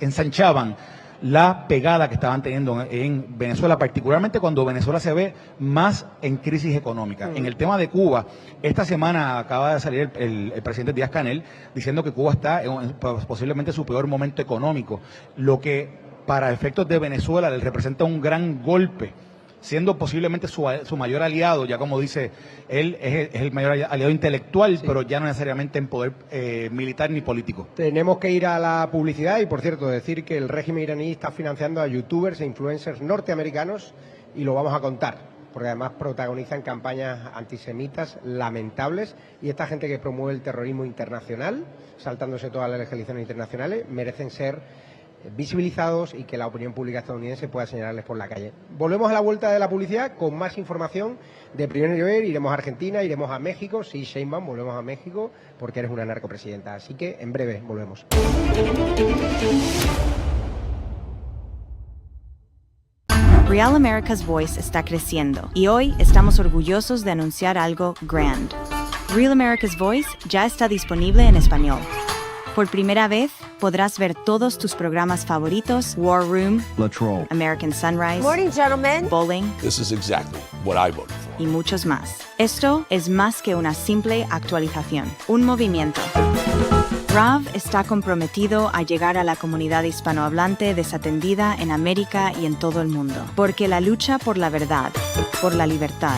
ensanchaban la pegada que estaban teniendo en Venezuela, particularmente cuando Venezuela se ve más en crisis económica. En el tema de Cuba, esta semana acaba de salir el presidente Díaz-Canel diciendo que Cuba está en posiblemente su peor momento económico, lo que para efectos de Venezuela le representa un gran golpe, siendo posiblemente su mayor aliado, ya como dice él, es el mayor aliado intelectual, sí, pero ya no necesariamente en poder militar ni político. Tenemos que ir a la publicidad y, por cierto, decir que el régimen iraní está financiando a youtubers e influencers norteamericanos, y lo vamos a contar, porque además protagonizan campañas antisemitas lamentables, y esta gente que promueve el terrorismo internacional, saltándose todas las legislaciones internacionales, merecen ser visibilizados y que la opinión pública estadounidense pueda señalarles por la calle. Volvemos a la vuelta de la publicidad con más información de primer nivel. Iremos a Argentina, iremos a México. Sí, Sheinbaum, volvemos a México porque eres una narcopresidenta. Así que en breve volvemos. Real America's Voice está creciendo y hoy estamos orgullosos de anunciar algo grand. Real America's Voice ya está disponible en español. Por primera vez, podrás ver todos tus programas favoritos: War Room, La Troll, American Sunrise, Morning, gentlemen. Bowling This is exactly what I voted for. y muchos más. Esto es más que una simple actualización, un movimiento. RAV está comprometido a llegar a la comunidad hispanohablante desatendida en América y en todo el mundo, porque la lucha por la verdad, por la libertad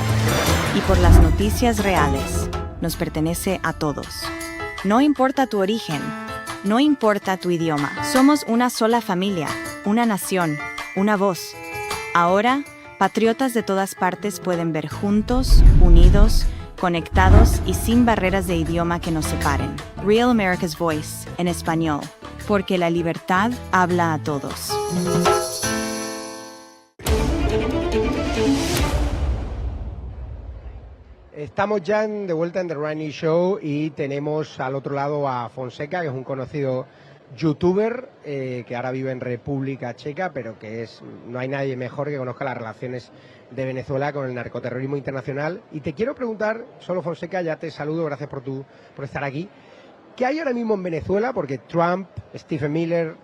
y por las noticias reales nos pertenece a todos. No importa tu origen, no importa tu idioma, somos una sola familia, una nación, una voz. Ahora, patriotas de todas partes pueden ver juntos, unidos, conectados y sin barreras de idioma que nos separen. Real America's Voice, en español, porque la libertad habla a todos. Estamos ya de vuelta en The Ryan Show y tenemos al otro lado a Fonseca, que es un conocido youtuber que ahora vive en República Checa, pero que no hay nadie mejor que conozca las relaciones de Venezuela con el narcoterrorismo internacional. Y te quiero preguntar, solo Fonseca, ya te saludo, gracias por estar aquí. ¿Qué hay ahora mismo en Venezuela? Porque Trump, Stephen Miller,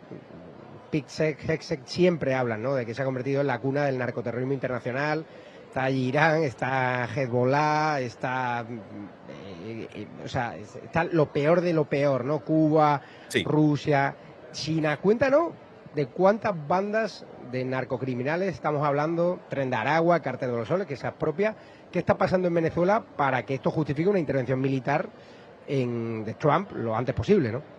Pete Hegseth siempre hablan, ¿no?, de que se ha convertido en la cuna del narcoterrorismo internacional. Está allí Irán, está Hezbollah, está lo peor de lo peor, ¿no? Cuba, sí, Rusia, China. Cuéntanos de cuántas bandas de narcocriminales estamos hablando, Tren de Aragua, Cártel de los Soles, que se apropia. ¿Qué está pasando en Venezuela para que esto justifique una intervención militar de Trump lo antes posible, ¿no?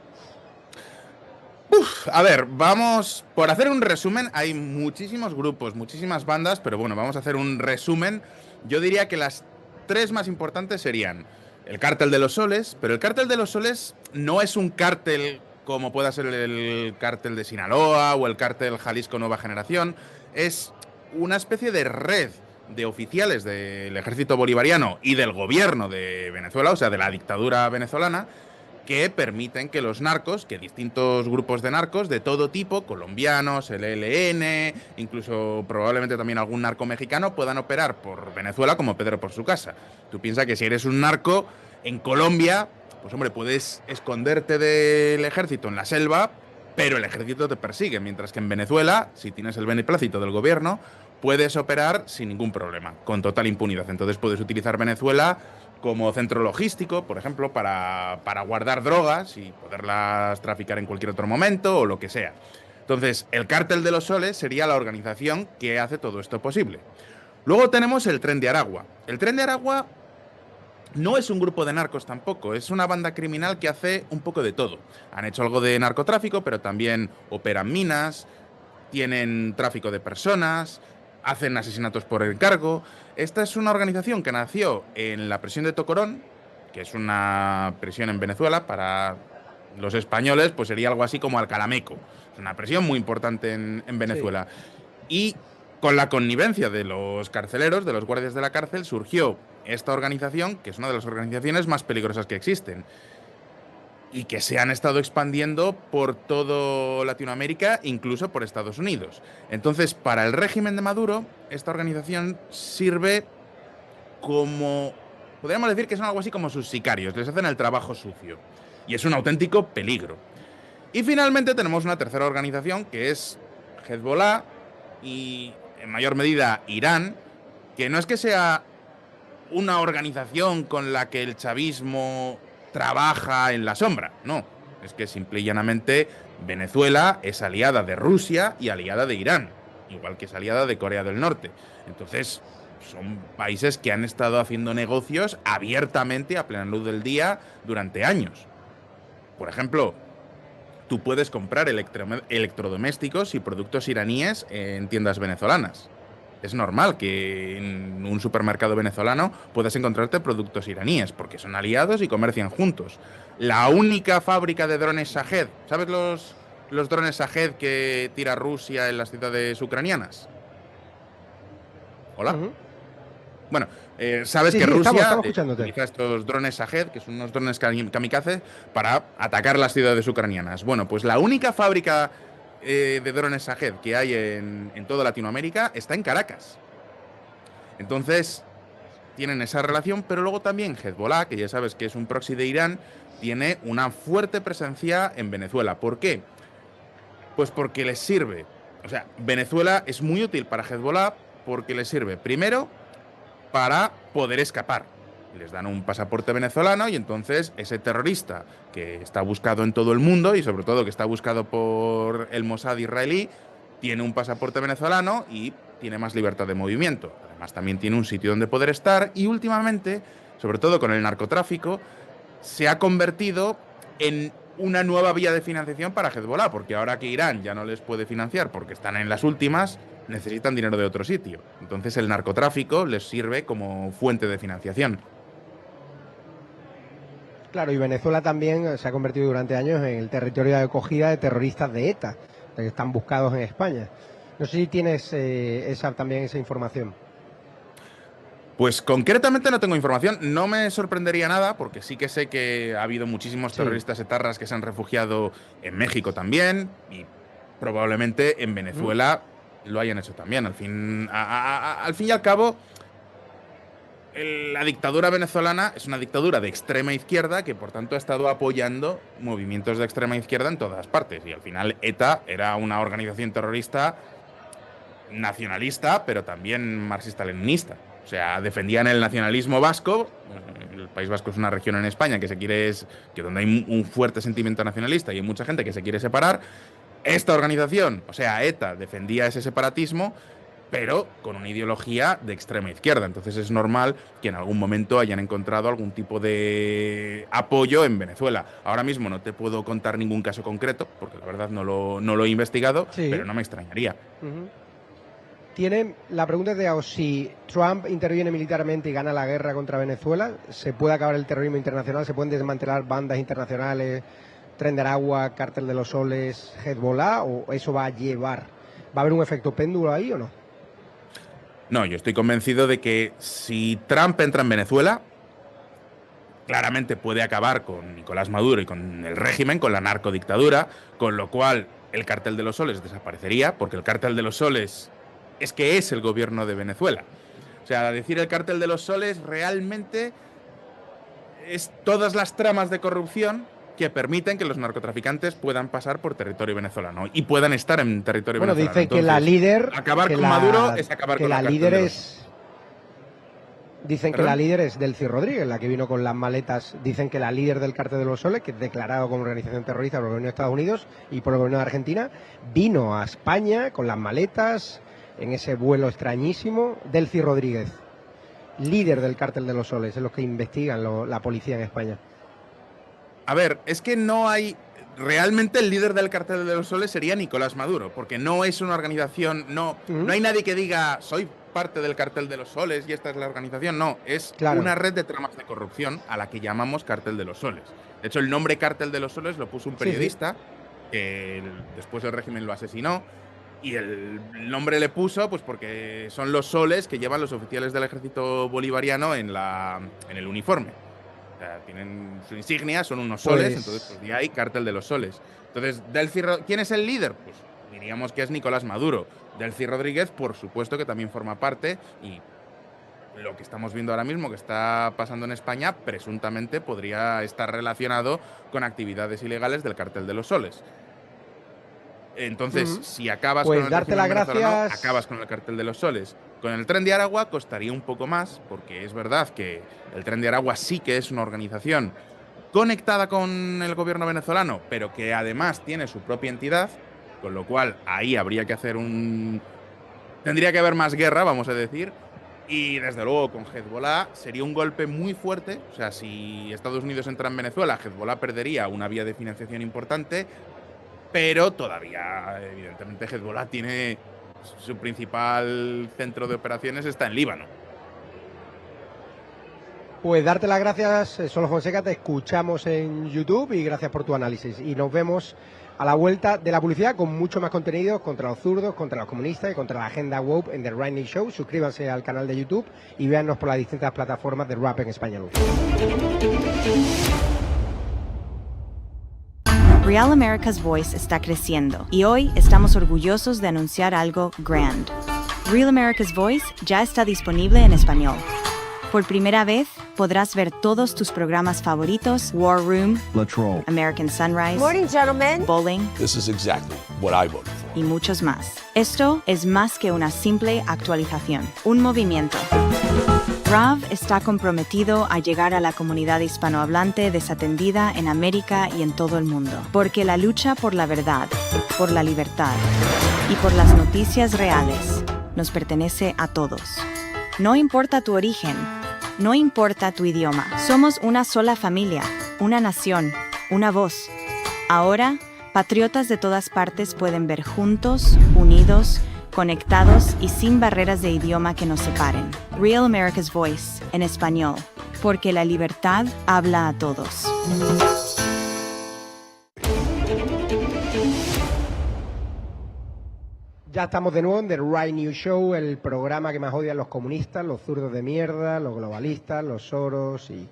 A ver, vamos, por hacer un resumen, hay muchísimos grupos, muchísimas bandas, pero bueno, vamos a hacer un resumen. Yo diría que las tres más importantes serían el Cártel de los Soles, pero el Cártel de los Soles no es un cártel como pueda ser el Cártel de Sinaloa o el Cártel Jalisco Nueva Generación. Es una especie de red de oficiales del ejército bolivariano y del gobierno de Venezuela, o sea, de la dictadura venezolana, que permiten que los narcos, que distintos grupos de narcos de todo tipo, colombianos, el ELN, incluso probablemente también algún narco mexicano, puedan operar por Venezuela como Pedro por su casa. Tú piensas que si eres un narco en Colombia, pues hombre, puedes esconderte del ejército en la selva, pero el ejército te persigue, mientras que en Venezuela, si tienes el beneplácito del gobierno, puedes operar sin ningún problema, con total impunidad. Entonces puedes utilizar Venezuela como centro logístico, por ejemplo, para guardar drogas y poderlas traficar en cualquier otro momento o lo que sea. Entonces, el Cártel de los Soles sería la organización que hace todo esto posible. Luego tenemos el Tren de Aragua. El Tren de Aragua no es un grupo de narcos tampoco, es una banda criminal que hace un poco de todo. Han hecho algo de narcotráfico, pero también operan minas, tienen tráfico de personas, hacen asesinatos por encargo. Esta es una organización que nació en la prisión de Tocorón, que es una prisión en Venezuela. Para los españoles, pues sería algo así como Alcalameco. Es una prisión muy importante en Venezuela. Sí. Y con la connivencia de los carceleros, de los guardias de la cárcel, surgió esta organización, que es una de las organizaciones más peligrosas que existen, y que se han estado expandiendo por todo Latinoamérica, incluso por Estados Unidos. Entonces, para el régimen de Maduro, esta organización sirve como, podríamos decir que son algo así como sus sicarios, les hacen el trabajo sucio. Y es un auténtico peligro. Y finalmente tenemos una tercera organización, que es Hezbollah y, en mayor medida, Irán, que no es que sea una organización con la que el chavismo trabaja en la sombra, no, es que simple y llanamente Venezuela es aliada de Rusia y aliada de Irán, igual que es aliada de Corea del Norte. Entonces, son países que han estado haciendo negocios abiertamente a plena luz del día durante años. Por ejemplo, tú puedes comprar electrodomésticos y productos iraníes en tiendas venezolanas. Es normal que en un supermercado venezolano puedas encontrarte productos iraníes, porque son aliados y comercian juntos. La única fábrica de drones Shahed, ¿sabes los drones Shahed que tira Rusia en las ciudades ucranianas? ¿Hola? Bueno, sabes Sí, que sí, Rusia estamos escuchándote. utiliza estos drones Shahed, que son unos drones kamikaze, para atacar las ciudades ucranianas. Bueno, pues la única fábrica de drones Shahed que hay en toda Latinoamérica está en Caracas. Entonces, tienen esa relación, pero luego también Hezbollah, que ya sabes que es un proxy de Irán, tiene una fuerte presencia en Venezuela. ¿Por qué? Pues porque les sirve. O sea, Venezuela es muy útil para Hezbollah porque les sirve, primero, para poder escapar. Les dan un pasaporte venezolano y entonces ese terrorista que está buscado en todo el mundo y sobre todo que está buscado por el Mossad israelí, tiene un pasaporte venezolano y tiene más libertad de movimiento. Además también tiene un sitio donde poder estar y últimamente, sobre todo con el narcotráfico, se ha convertido en una nueva vía de financiación para Hezbollah, porque ahora que Irán ya no les puede financiar porque están en las últimas, necesitan dinero de otro sitio. Entonces el narcotráfico les sirve como fuente de financiación. Claro, y Venezuela también se ha convertido durante años en el territorio de acogida de terroristas de ETA, que están buscados en España. No sé si tienes también esa información. Pues concretamente no tengo información, no me sorprendería nada, porque sí que sé que ha habido muchísimos terroristas etarras que se han refugiado en México también, y probablemente en Venezuela lo hayan hecho también. Al fin y al cabo, la dictadura venezolana es una dictadura de extrema izquierda que por tanto ha estado apoyando movimientos de extrema izquierda en todas partes, y al final ETA era una organización terrorista nacionalista, pero también marxista-leninista. O sea, defendían el nacionalismo vasco. El País Vasco es una región en España que donde hay un fuerte sentimiento nacionalista y hay mucha gente que se quiere separar. Esta organización, o sea, ETA, defendía ese separatismo, pero con una ideología de extrema izquierda. Entonces es normal que en algún momento hayan encontrado algún tipo de apoyo en Venezuela. Ahora mismo no te puedo contar ningún caso concreto, porque la verdad no lo he investigado, pero no me extrañaría. La pregunta es de si Trump interviene militarmente y gana la guerra contra Venezuela, ¿se puede acabar el terrorismo internacional? ¿Se pueden desmantelar bandas internacionales, Tren de Aragua, Cártel de los Soles, Hezbollah? ¿O eso va a haber un efecto péndulo ahí o no? No, yo estoy convencido de que si Trump entra en Venezuela, claramente puede acabar con Nicolás Maduro y con el régimen, con la narcodictadura, con lo cual el Cártel de los Soles desaparecería, porque el Cártel de los Soles es que es el gobierno de Venezuela. O sea, decir el Cártel de los Soles realmente es todas las tramas de corrupción que permiten que los narcotraficantes puedan pasar por territorio venezolano y puedan estar en territorio venezolano. Bueno, dice que la líder... Acabar con Maduro es acabar con la líder es... Dicen que la líder es Delcy Rodríguez, la que vino con las maletas. Dicen que la líder del Cártel de los Soles, que es declarado como organización terrorista por el gobierno de Estados Unidos y por el gobierno de Argentina, vino a España con las maletas en ese vuelo extrañísimo. Delcy Rodríguez, líder del Cártel de los Soles, es lo que investigan la policía en España. A ver, es que no hay... Realmente el líder del Cártel de los Soles sería Nicolás Maduro, porque no es una organización... No hay nadie que diga, soy parte del Cártel de los Soles y esta es la organización. No, es una red de tramas de corrupción a la que llamamos Cártel de los Soles. De hecho, el nombre Cártel de los Soles lo puso un periodista que después el régimen lo asesinó. Y el nombre le puso pues porque son los soles que llevan los oficiales del ejército bolivariano en el uniforme. O sea, tienen su insignia, son unos soles, entonces pues de ahí Cártel de los Soles. Entonces, ¿quién es el líder? Pues diríamos que es Nicolás Maduro. Delcy Rodríguez, por supuesto que también forma parte, y lo que estamos viendo ahora mismo que está pasando en España presuntamente podría estar relacionado con actividades ilegales del Cártel de los Soles. Entonces, si acabas pues con el darte las gracias, acabas con el Cártel de los Soles. Con el Tren de Aragua costaría un poco más, porque es verdad que el Tren de Aragua sí que es una organización conectada con el gobierno venezolano, pero que además tiene su propia entidad, con lo cual ahí habría que hacer tendría que haber más guerra, vamos a decir, y desde luego con Hezbollah sería un golpe muy fuerte. O sea, si Estados Unidos entra en Venezuela, Hezbollah perdería una vía de financiación importante. Pero todavía, evidentemente, Hezbollah tiene su principal centro de operaciones está en Líbano. Pues darte las gracias, Solo Fonseca, te escuchamos en YouTube y gracias por tu análisis. Y nos vemos a la vuelta de la publicidad con mucho más contenido contra los zurdos, contra los comunistas y contra la agenda woke en The Right News Show. Suscríbanse al canal de YouTube y véannos por las distintas plataformas de rap en español. Real America's Voice está creciendo y hoy estamos orgullosos de anunciar algo grand. Real America's Voice ya está disponible en español. Por primera vez, podrás ver todos tus programas favoritos: War Room, Let's roll. American Sunrise, Morning, gentlemen. Bowling This is exactly what I voted for. y muchos más. Esto es más que una simple actualización, un movimiento. RAV está comprometido a llegar a la comunidad hispanohablante desatendida en América y en todo el mundo, porque la lucha por la verdad, por la libertad y por las noticias reales nos pertenece a todos. No importa tu origen, no importa tu idioma, somos una sola familia, una nación, una voz. Ahora, patriotas de todas partes pueden ver juntos, unidos, conectados y sin barreras de idioma que nos separen. Real America's Voice, en español, porque la libertad habla a todos. Ya estamos de nuevo en The Right News Show, el programa que más odian los comunistas, los zurdos de mierda, los globalistas, los Soros y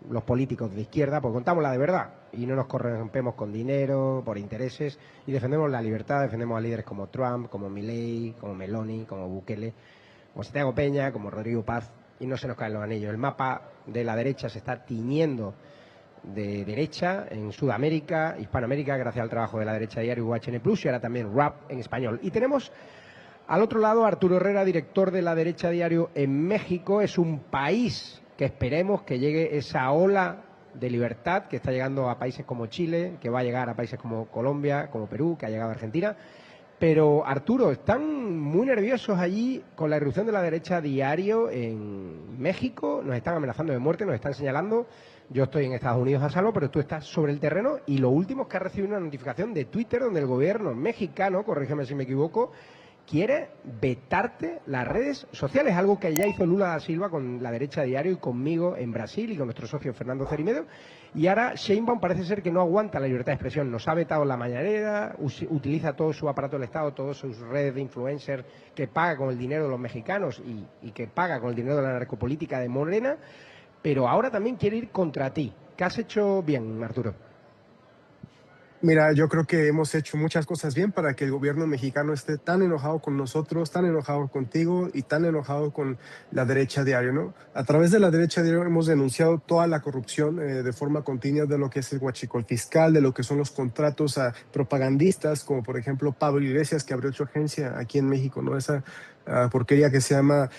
los políticos de izquierda, porque contamos la de verdad y no nos corrompemos con dinero, por intereses, y defendemos la libertad, defendemos a líderes como Trump, como Milei, como Meloni, como Bukele, como Santiago Peña, como Rodrigo Paz, y no se nos caen los anillos. El mapa de la derecha se está tiñendo de derecha en Sudamérica, Hispanoamérica, gracias al trabajo de La Derecha Diario, UHN Plus, y ahora también Rap en español. Y tenemos al otro lado a Arturo Herrera, director de La Derecha Diario en México. Es un país que esperemos que llegue esa ola de libertad que está llegando a países como Chile, que va a llegar a países como Colombia, como Perú, que ha llegado a Argentina. Pero, Arturo, están muy nerviosos allí con la irrupción de La Derecha Diario en México. Nos están amenazando de muerte, nos están señalando. Yo estoy en Estados Unidos a salvo, pero tú estás sobre el terreno, y lo último es que has recibido una notificación de Twitter donde el gobierno mexicano, corrígeme si me equivoco, quiere vetarte las redes sociales, algo que ya hizo Lula da Silva con La Derecha Diario y conmigo en Brasil y con nuestro socio Fernando Cerimedo. Y ahora Sheinbaum parece ser que no aguanta la libertad de expresión, nos ha vetado la mañanera, utiliza todo su aparato del Estado, todas sus redes de influencers que paga con el dinero de los mexicanos y que paga con el dinero de la narcopolítica de Morena, pero ahora también quiere ir contra ti. ¿Qué has hecho bien, Arturo? Mira, yo creo que hemos hecho muchas cosas bien para que el gobierno mexicano esté tan enojado con nosotros, tan enojado contigo y tan enojado con La Derecha Diario, ¿no? A través de La Derecha Diario hemos denunciado toda la corrupción de forma continua de lo que es el huachicol fiscal, de lo que son los contratos a propagandistas, como por ejemplo Pablo Iglesias, que abrió su agencia aquí en México, ¿no? Esa porquería que se llama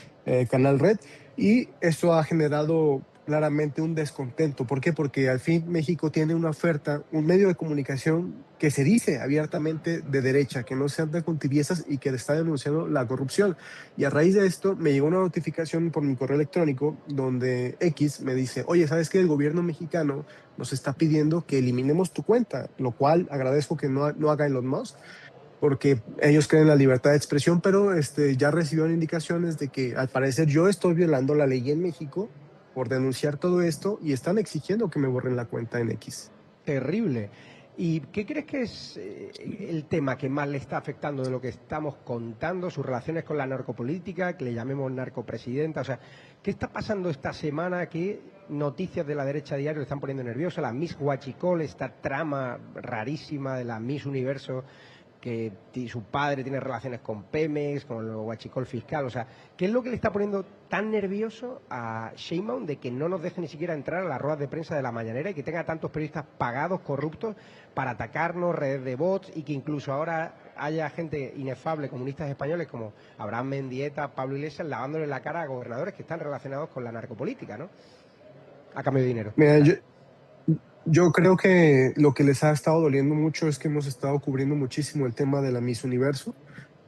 Canal Red. Y eso ha generado claramente un descontento. ¿Por qué? Porque al fin México tiene una oferta, un medio de comunicación que se dice abiertamente de derecha, que no se anda con tibiezas y que está denunciando la corrupción. Y a raíz de esto me llegó una notificación por mi correo electrónico donde X me dice: oye, ¿sabes qué? El gobierno mexicano nos está pidiendo que eliminemos tu cuenta, lo cual agradezco que no haga Elon Musk, porque ellos creen en la libertad de expresión, pero ya recibieron indicaciones de que al parecer yo estoy violando la ley en México por denunciar todo esto y están exigiendo que me borren la cuenta en X. Terrible. ¿Y qué crees que es el tema que más le está afectando de lo que estamos contando, sus relaciones con la narcopolítica, que le llamemos narcopresidenta? O sea, ¿qué está pasando esta semana? ¿Qué noticias de La Derecha Diario le están poniendo nerviosa? La Miss Huachicol, esta trama rarísima de la Miss Universo, que su padre tiene relaciones con Pemex, con el huachicol fiscal. O sea, ¿qué es lo que le está poniendo tan nervioso a Sheinbaum de que no nos deje ni siquiera entrar a las ruedas de prensa de la mañanera y que tenga tantos periodistas pagados, corruptos, para atacarnos, redes de bots, y que incluso ahora haya gente inefable, comunistas españoles como Abraham Mendieta, Pablo Iglesias, lavándole la cara a gobernadores que están relacionados con la narcopolítica, ¿no? A cambio de dinero. Mira, yo creo que lo que les ha estado doliendo mucho es que hemos estado cubriendo muchísimo el tema de la Miss Universo.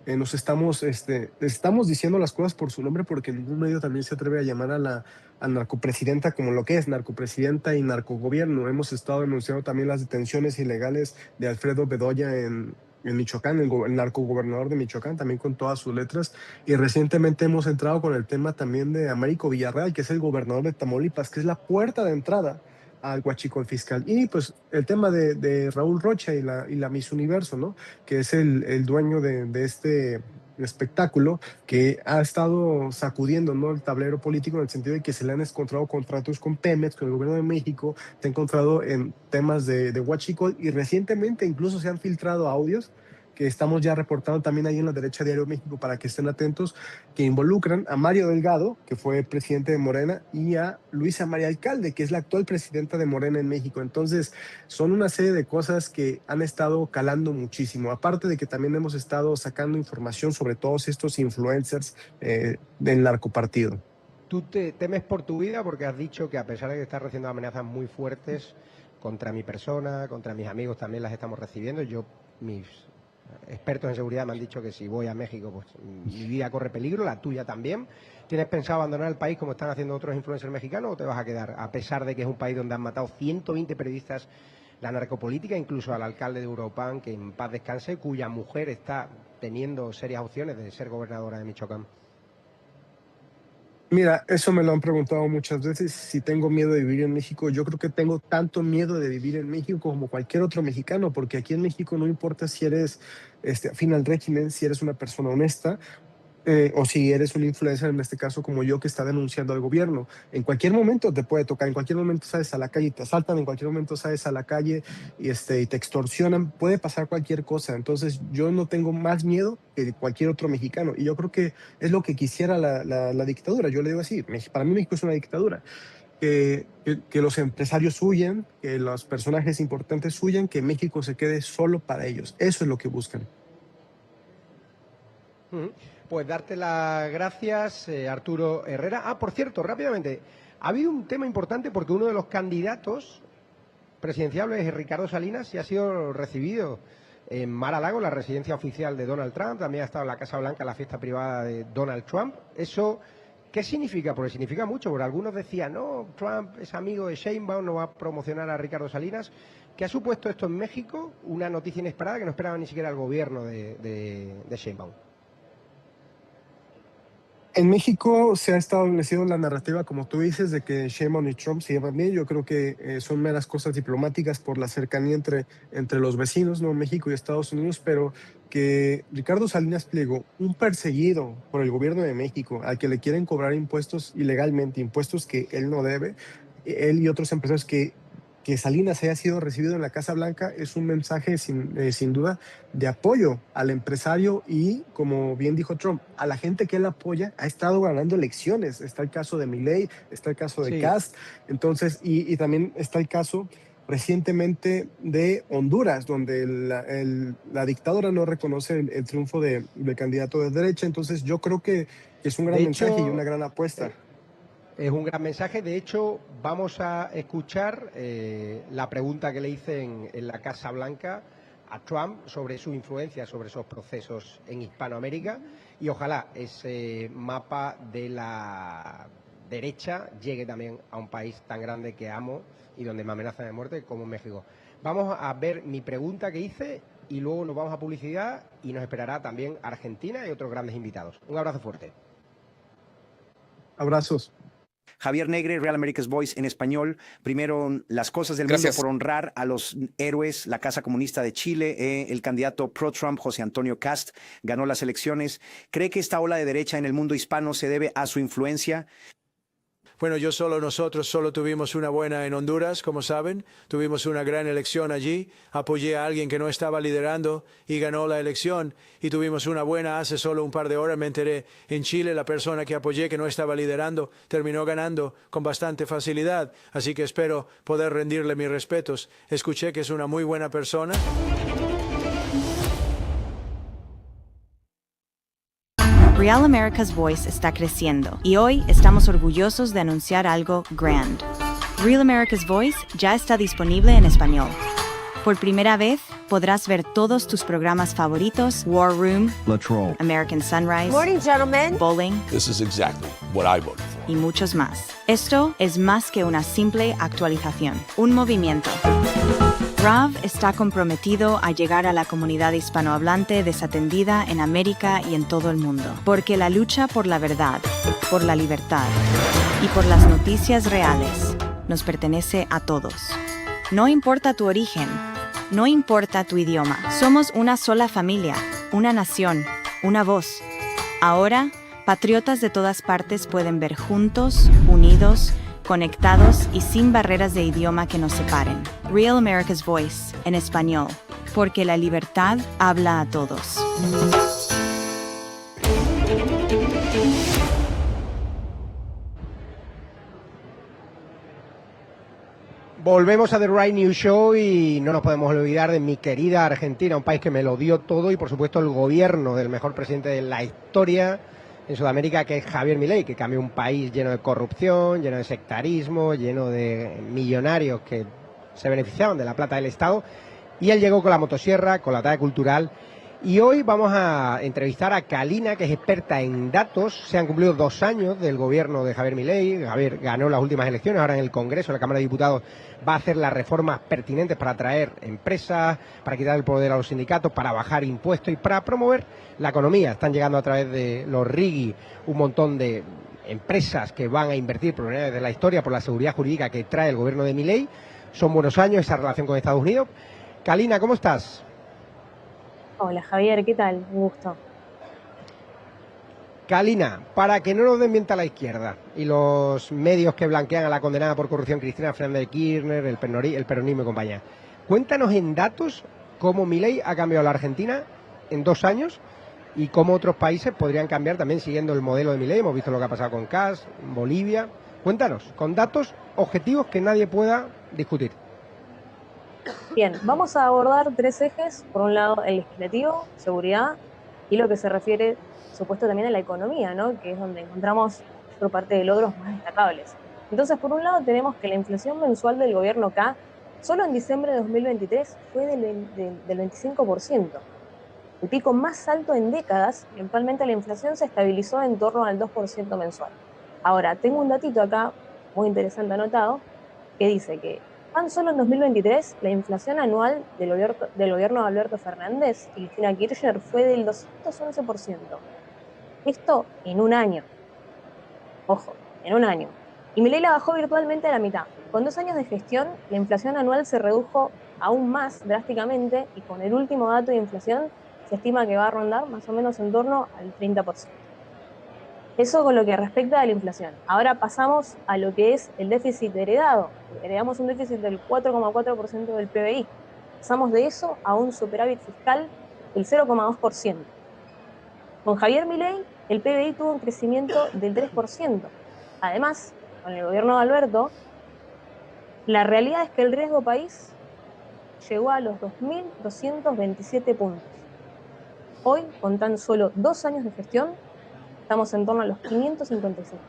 Les estamos diciendo las cosas por su nombre, porque ningún medio también se atreve a llamar a la narcopresidenta como lo que es, narcopresidenta y narcogobierno. Hemos estado denunciando también las detenciones ilegales de Alfredo Bedoya en en Michoacán, el narcogobernador de Michoacán, también con todas sus letras. Y recientemente hemos entrado con el tema también de Américo Villarreal, que es el gobernador de Tamaulipas, que es la puerta de entrada al huachicol fiscal. Y pues el tema de Raúl Rocha y la Miss Universo, ¿no? Que es el dueño de este espectáculo, que ha estado sacudiendo, ¿no?, el tablero político, en el sentido de que se le han encontrado contratos con Pemex, con el gobierno de México, se ha encontrado en temas de huachicol, y recientemente incluso se han filtrado audios que estamos ya reportando también ahí en La Derecha Diario México, para que estén atentos, que involucran a Mario Delgado, que fue presidente de Morena, y a Luisa María Alcalde, que es la actual presidenta de Morena en México. Entonces, son una serie de cosas que han estado calando muchísimo, aparte de que también hemos estado sacando información sobre todos estos influencers del narcopartido. ¿Tú te temes por tu vida? Porque has dicho que a pesar de que estás recibiendo amenazas muy fuertes contra mi persona, contra mis amigos también las estamos recibiendo. Mis expertos en seguridad me han dicho que si voy a México, pues mi vida corre peligro, la tuya también. ¿Tienes pensado abandonar el país como están haciendo otros influencers mexicanos, o te vas a quedar, a pesar de que es un país donde han matado 120 periodistas, la narcopolítica, incluso al alcalde de Uruapan, que en paz descanse, cuya mujer está teniendo serias opciones de ser gobernadora de Michoacán? Mira, eso me lo han preguntado muchas veces, si tengo miedo de vivir en México. Yo creo que tengo tanto miedo de vivir en México como cualquier otro mexicano, porque aquí en México no importa si eres afín al régimen, si eres una persona honesta, o si eres un influencer, en este caso como yo, que está denunciando al gobierno. En cualquier momento te puede tocar, en cualquier momento sales a la calle y te asaltan, en cualquier momento sales a la calle y te extorsionan, puede pasar cualquier cosa. Entonces yo no tengo más miedo que cualquier otro mexicano, y yo creo que es lo que quisiera la dictadura. Yo le digo así, para mí México es una dictadura. Que los empresarios huyan, que los personajes importantes huyan, que México se quede solo para ellos. Eso es lo que buscan. Pues darte las gracias, Arturo Herrera. Por cierto, rápidamente, ha habido un tema importante porque uno de los candidatos presidenciables es Ricardo Salinas, y ha sido recibido en Mar-a-Lago, la residencia oficial de Donald Trump. También ha estado en la Casa Blanca, la fiesta privada de Donald Trump. ¿Eso qué significa? Porque significa mucho, porque algunos decían, no, Trump es amigo de Sheinbaum, no va a promocionar a Ricardo Salinas. ¿Qué ha supuesto esto en México? Una noticia inesperada que no esperaba ni siquiera el gobierno de Sheinbaum. En México se ha establecido la narrativa, como tú dices, de que Sheinbaum y Trump se llevan bien. Yo creo que son meras cosas diplomáticas por la cercanía entre los vecinos, ¿no?, México y Estados Unidos, pero que Ricardo Salinas Pliego, un perseguido por el gobierno de México, al que le quieren cobrar impuestos ilegalmente, impuestos que él no debe, él y otros empresarios, que Salinas haya sido recibido en la Casa Blanca, es un mensaje sin duda de apoyo al empresario, y, como bien dijo Trump, a la gente que él apoya. Ha estado ganando elecciones. Está el caso de Milei, está el caso de Kast, entonces, y también está el caso recientemente de Honduras, donde la dictadura no reconoce el triunfo del candidato de derecha. Entonces yo creo que es un gran mensaje y una gran apuesta. Es un gran mensaje. De hecho, vamos a escuchar la pregunta que le hice en la Casa Blanca a Trump sobre su influencia sobre esos procesos en Hispanoamérica, y ojalá ese mapa de la derecha llegue también a un país tan grande que amo y donde me amenazan de muerte como México. Vamos a ver mi pregunta que hice y luego nos vamos a publicidad, y nos esperará también Argentina y otros grandes invitados. Un abrazo fuerte. Abrazos. Javier Negre, Real America's Voice en español. Primero, las cosas del mundo por honrar a los héroes. La Casa Comunista de Chile, el candidato pro-Trump, José Antonio Kast, ganó las elecciones. ¿Cree que esta ola de derecha en el mundo hispano se debe a su influencia? Bueno, nosotros solo tuvimos una buena en Honduras, como saben. Tuvimos una gran elección allí. Apoyé a alguien que no estaba liderando y ganó la elección. Y tuvimos una buena hace solo un par de horas. Me enteré en Chile, la persona que apoyé, que no estaba liderando, terminó ganando con bastante facilidad. Así que espero poder rendirle mis respetos. Escuché que es una muy buena persona. Real America's Voice está creciendo y hoy estamos orgullosos de anunciar algo grand. Real America's Voice ya está disponible en español. Por primera vez, podrás ver todos tus programas favoritos: War Room, La Troll, American Sunrise, Morning, gentlemen, Bowling, This is exactly what I voted for. y muchos más. Esto es más que una simple actualización, un movimiento. Rav está comprometido a llegar a la comunidad hispanohablante desatendida en América y en todo el mundo, porque la lucha por la verdad, por la libertad y por las noticias reales nos pertenece a todos. No importa tu origen, no importa tu idioma, somos una sola familia, una nación, una voz. Ahora, patriotas de todas partes pueden ver juntos, unidos, conectados y sin barreras de idioma que nos separen. Real America's Voice, en español, porque la libertad habla a todos. Volvemos a The Right News Show y no nos podemos olvidar de mi querida Argentina, un país que me lo dio todo y por supuesto el gobierno del mejor presidente de la historia en Sudamérica, que es Javier Milei, que cambió un país lleno de corrupción, lleno de sectarismo, lleno de millonarios que se beneficiaban de la plata del Estado, y él llegó con la motosierra, con la talla cultural. Y hoy vamos a entrevistar a Kalina, que es experta en datos. Se han cumplido 2 años del gobierno de Javier Milei. Javier ganó las últimas elecciones, ahora en el Congreso, en la Cámara de Diputados, va a hacer las reformas pertinentes para atraer empresas, para quitar el poder a los sindicatos, para bajar impuestos y para promover la economía. Están llegando a través de los RIGI un montón de empresas que van a invertir por primera vez de la historia por la seguridad jurídica que trae el gobierno de Milei. Son buenos años esa relación con Estados Unidos. Kalina, ¿cómo estás? Hola Javier, ¿qué tal? Un gusto. Kalina, para que no nos desmienta la izquierda y los medios que blanquean a la condenada por corrupción Cristina Fernández de Kirchner, el peronismo y compañía, cuéntanos en datos cómo Milei ha cambiado la Argentina en 2 años y cómo otros países podrían cambiar también siguiendo el modelo de Milei. Hemos visto lo que ha pasado con Kast, Bolivia. Cuéntanos, con datos objetivos que nadie pueda discutir. Bien, vamos a abordar 3 ejes. Por un lado, el legislativo, seguridad, y lo que se refiere, supuesto, también a la economía, ¿no? Que es donde encontramos por parte de logros más destacables. Entonces, por un lado, tenemos que la inflación mensual del gobierno acá, solo en diciembre de 2023, fue del 25%. El pico más alto en décadas, y actualmente la inflación se estabilizó en torno al 2% mensual. Ahora, tengo un datito acá, muy interesante anotado, que dice que tan solo en 2023 la inflación anual del gobierno de Alberto Fernández y Cristina Kirchner fue del 211%. Esto en un año. Ojo, en un año. Y Milei la bajó virtualmente a la mitad. Con 2 años de gestión, la inflación anual se redujo aún más drásticamente y con el último dato de inflación se estima que va a rondar más o menos en torno al 30%. Eso con lo que respecta a la inflación. Ahora pasamos a lo que es el déficit heredado. Heredamos un déficit del 4,4% del PBI. Pasamos de eso a un superávit fiscal del 0,2%. Con Javier Milei, el PBI tuvo un crecimiento del 3%. Además, con el gobierno de Alberto, la realidad es que el riesgo país llegó a los 2.227 puntos. Hoy, con tan solo 2 años de gestión, estamos en torno a los 556.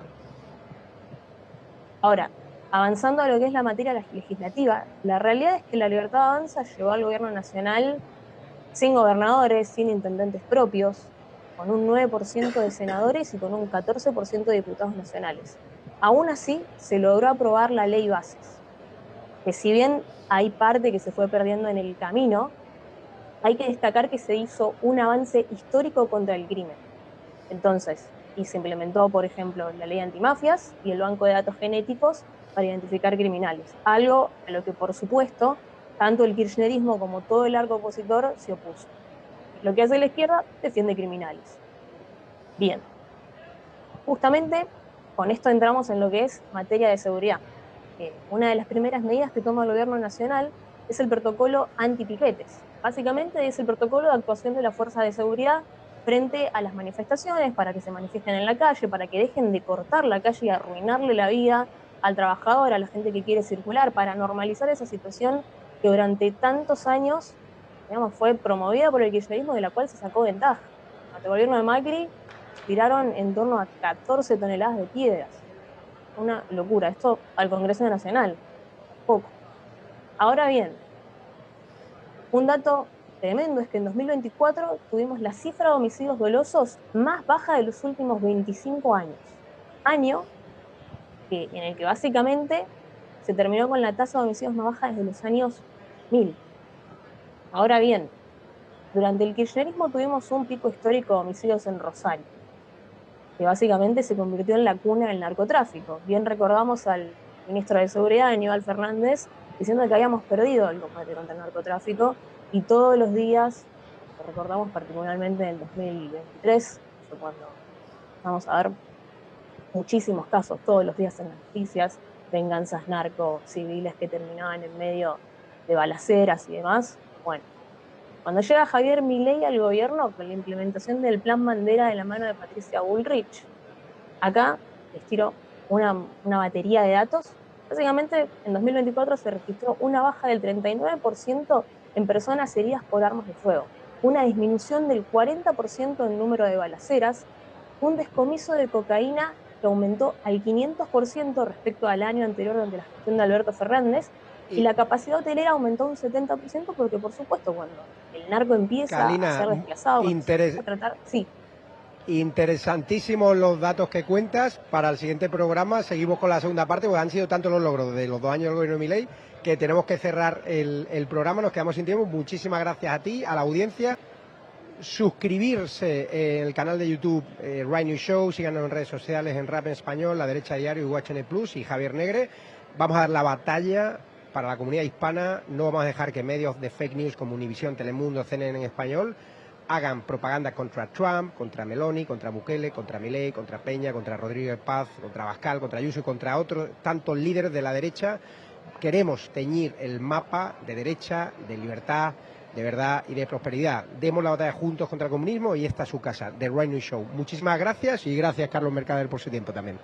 Ahora, avanzando a lo que es la materia legislativa, la realidad es que la Libertad Avanza llevó al gobierno nacional sin gobernadores, sin intendentes propios, con un 9% de senadores y con un 14% de diputados nacionales. Aún así, se logró aprobar la ley bases, que si bien hay parte que se fue perdiendo en el camino, hay que destacar que se hizo un avance histórico contra el crimen. Entonces, y se implementó, por ejemplo, la ley antimafias y el banco de datos genéticos para identificar criminales. Algo a lo que, por supuesto, tanto el kirchnerismo como todo el arco opositor se opuso. Lo que hace la izquierda, defiende criminales. Bien. Justamente con esto entramos en lo que es materia de seguridad. Una de las primeras medidas que toma el gobierno nacional es el protocolo antipiquetes. Básicamente es el protocolo de actuación de la fuerza de seguridad frente a las manifestaciones, para que se manifiesten en la calle, para que dejen de cortar la calle y arruinarle la vida al trabajador, a la gente que quiere circular, para normalizar esa situación que durante tantos años, digamos, fue promovida por el kirchnerismo, de la cual se sacó ventaja. Durante el gobierno de Macri tiraron en torno a 14 toneladas de piedras. Una locura. Esto al Congreso Nacional. Poco. Ahora bien, un dato tremendo es que en 2024 tuvimos la cifra de homicidios dolosos más baja de los últimos 25 años. Año en el que básicamente se terminó con la tasa de homicidios más baja desde los años 2000. Ahora bien, durante el kirchnerismo tuvimos un pico histórico de homicidios en Rosario, que básicamente se convirtió en la cuna del narcotráfico. Bien recordamos al ministro de Seguridad, Aníbal Fernández, diciendo que habíamos perdido el combate contra el narcotráfico, y todos los días, lo recordamos particularmente en el 2023, fue cuando vamos a ver muchísimos casos todos los días en las noticias, venganzas narco civiles que terminaban en medio de balaceras y demás. Bueno, cuando llega Javier Milei al gobierno con la implementación del Plan Bandera de la mano de Patricia Bullrich, acá les tiro una batería de datos. Básicamente, en 2024 se registró una baja del 39% en personas heridas por armas de fuego, una disminución del 40% en número de balaceras, un descomiso de cocaína que aumentó al 500% respecto al año anterior durante la gestión de Alberto Fernández, y la capacidad hotelera aumentó un 70% porque, por supuesto, cuando el narco empieza Carolina, a ser desplazado, a tratar... Sí. Interesantísimos los datos que cuentas. Para el siguiente programa seguimos con la segunda parte, porque han sido tantos los logros de los 2 años del gobierno de Milei que tenemos que cerrar el programa. Nos quedamos sin tiempo. Muchísimas gracias a ti, a la audiencia. Suscribirse en el canal de YouTube Right News Show, síganos en redes sociales en Rap en Español, La Derecha Diario y UHN Plus y Javier Negre. Vamos a dar la batalla para la comunidad hispana. No vamos a dejar que medios de fake news como Univisión, Telemundo, CNN en español hagan propaganda contra Trump, contra Meloni, contra Bukele, contra Milei, contra Peña, contra Rodríguez Paz, contra Abascal, contra Ayuso y contra otros tantos líderes de la derecha. Queremos teñir el mapa de derecha, de libertad, de verdad y de prosperidad. Demos la batalla juntos contra el comunismo y esta es su casa, The Right News Show. Muchísimas gracias y gracias, Carlos Mercader, por su tiempo también.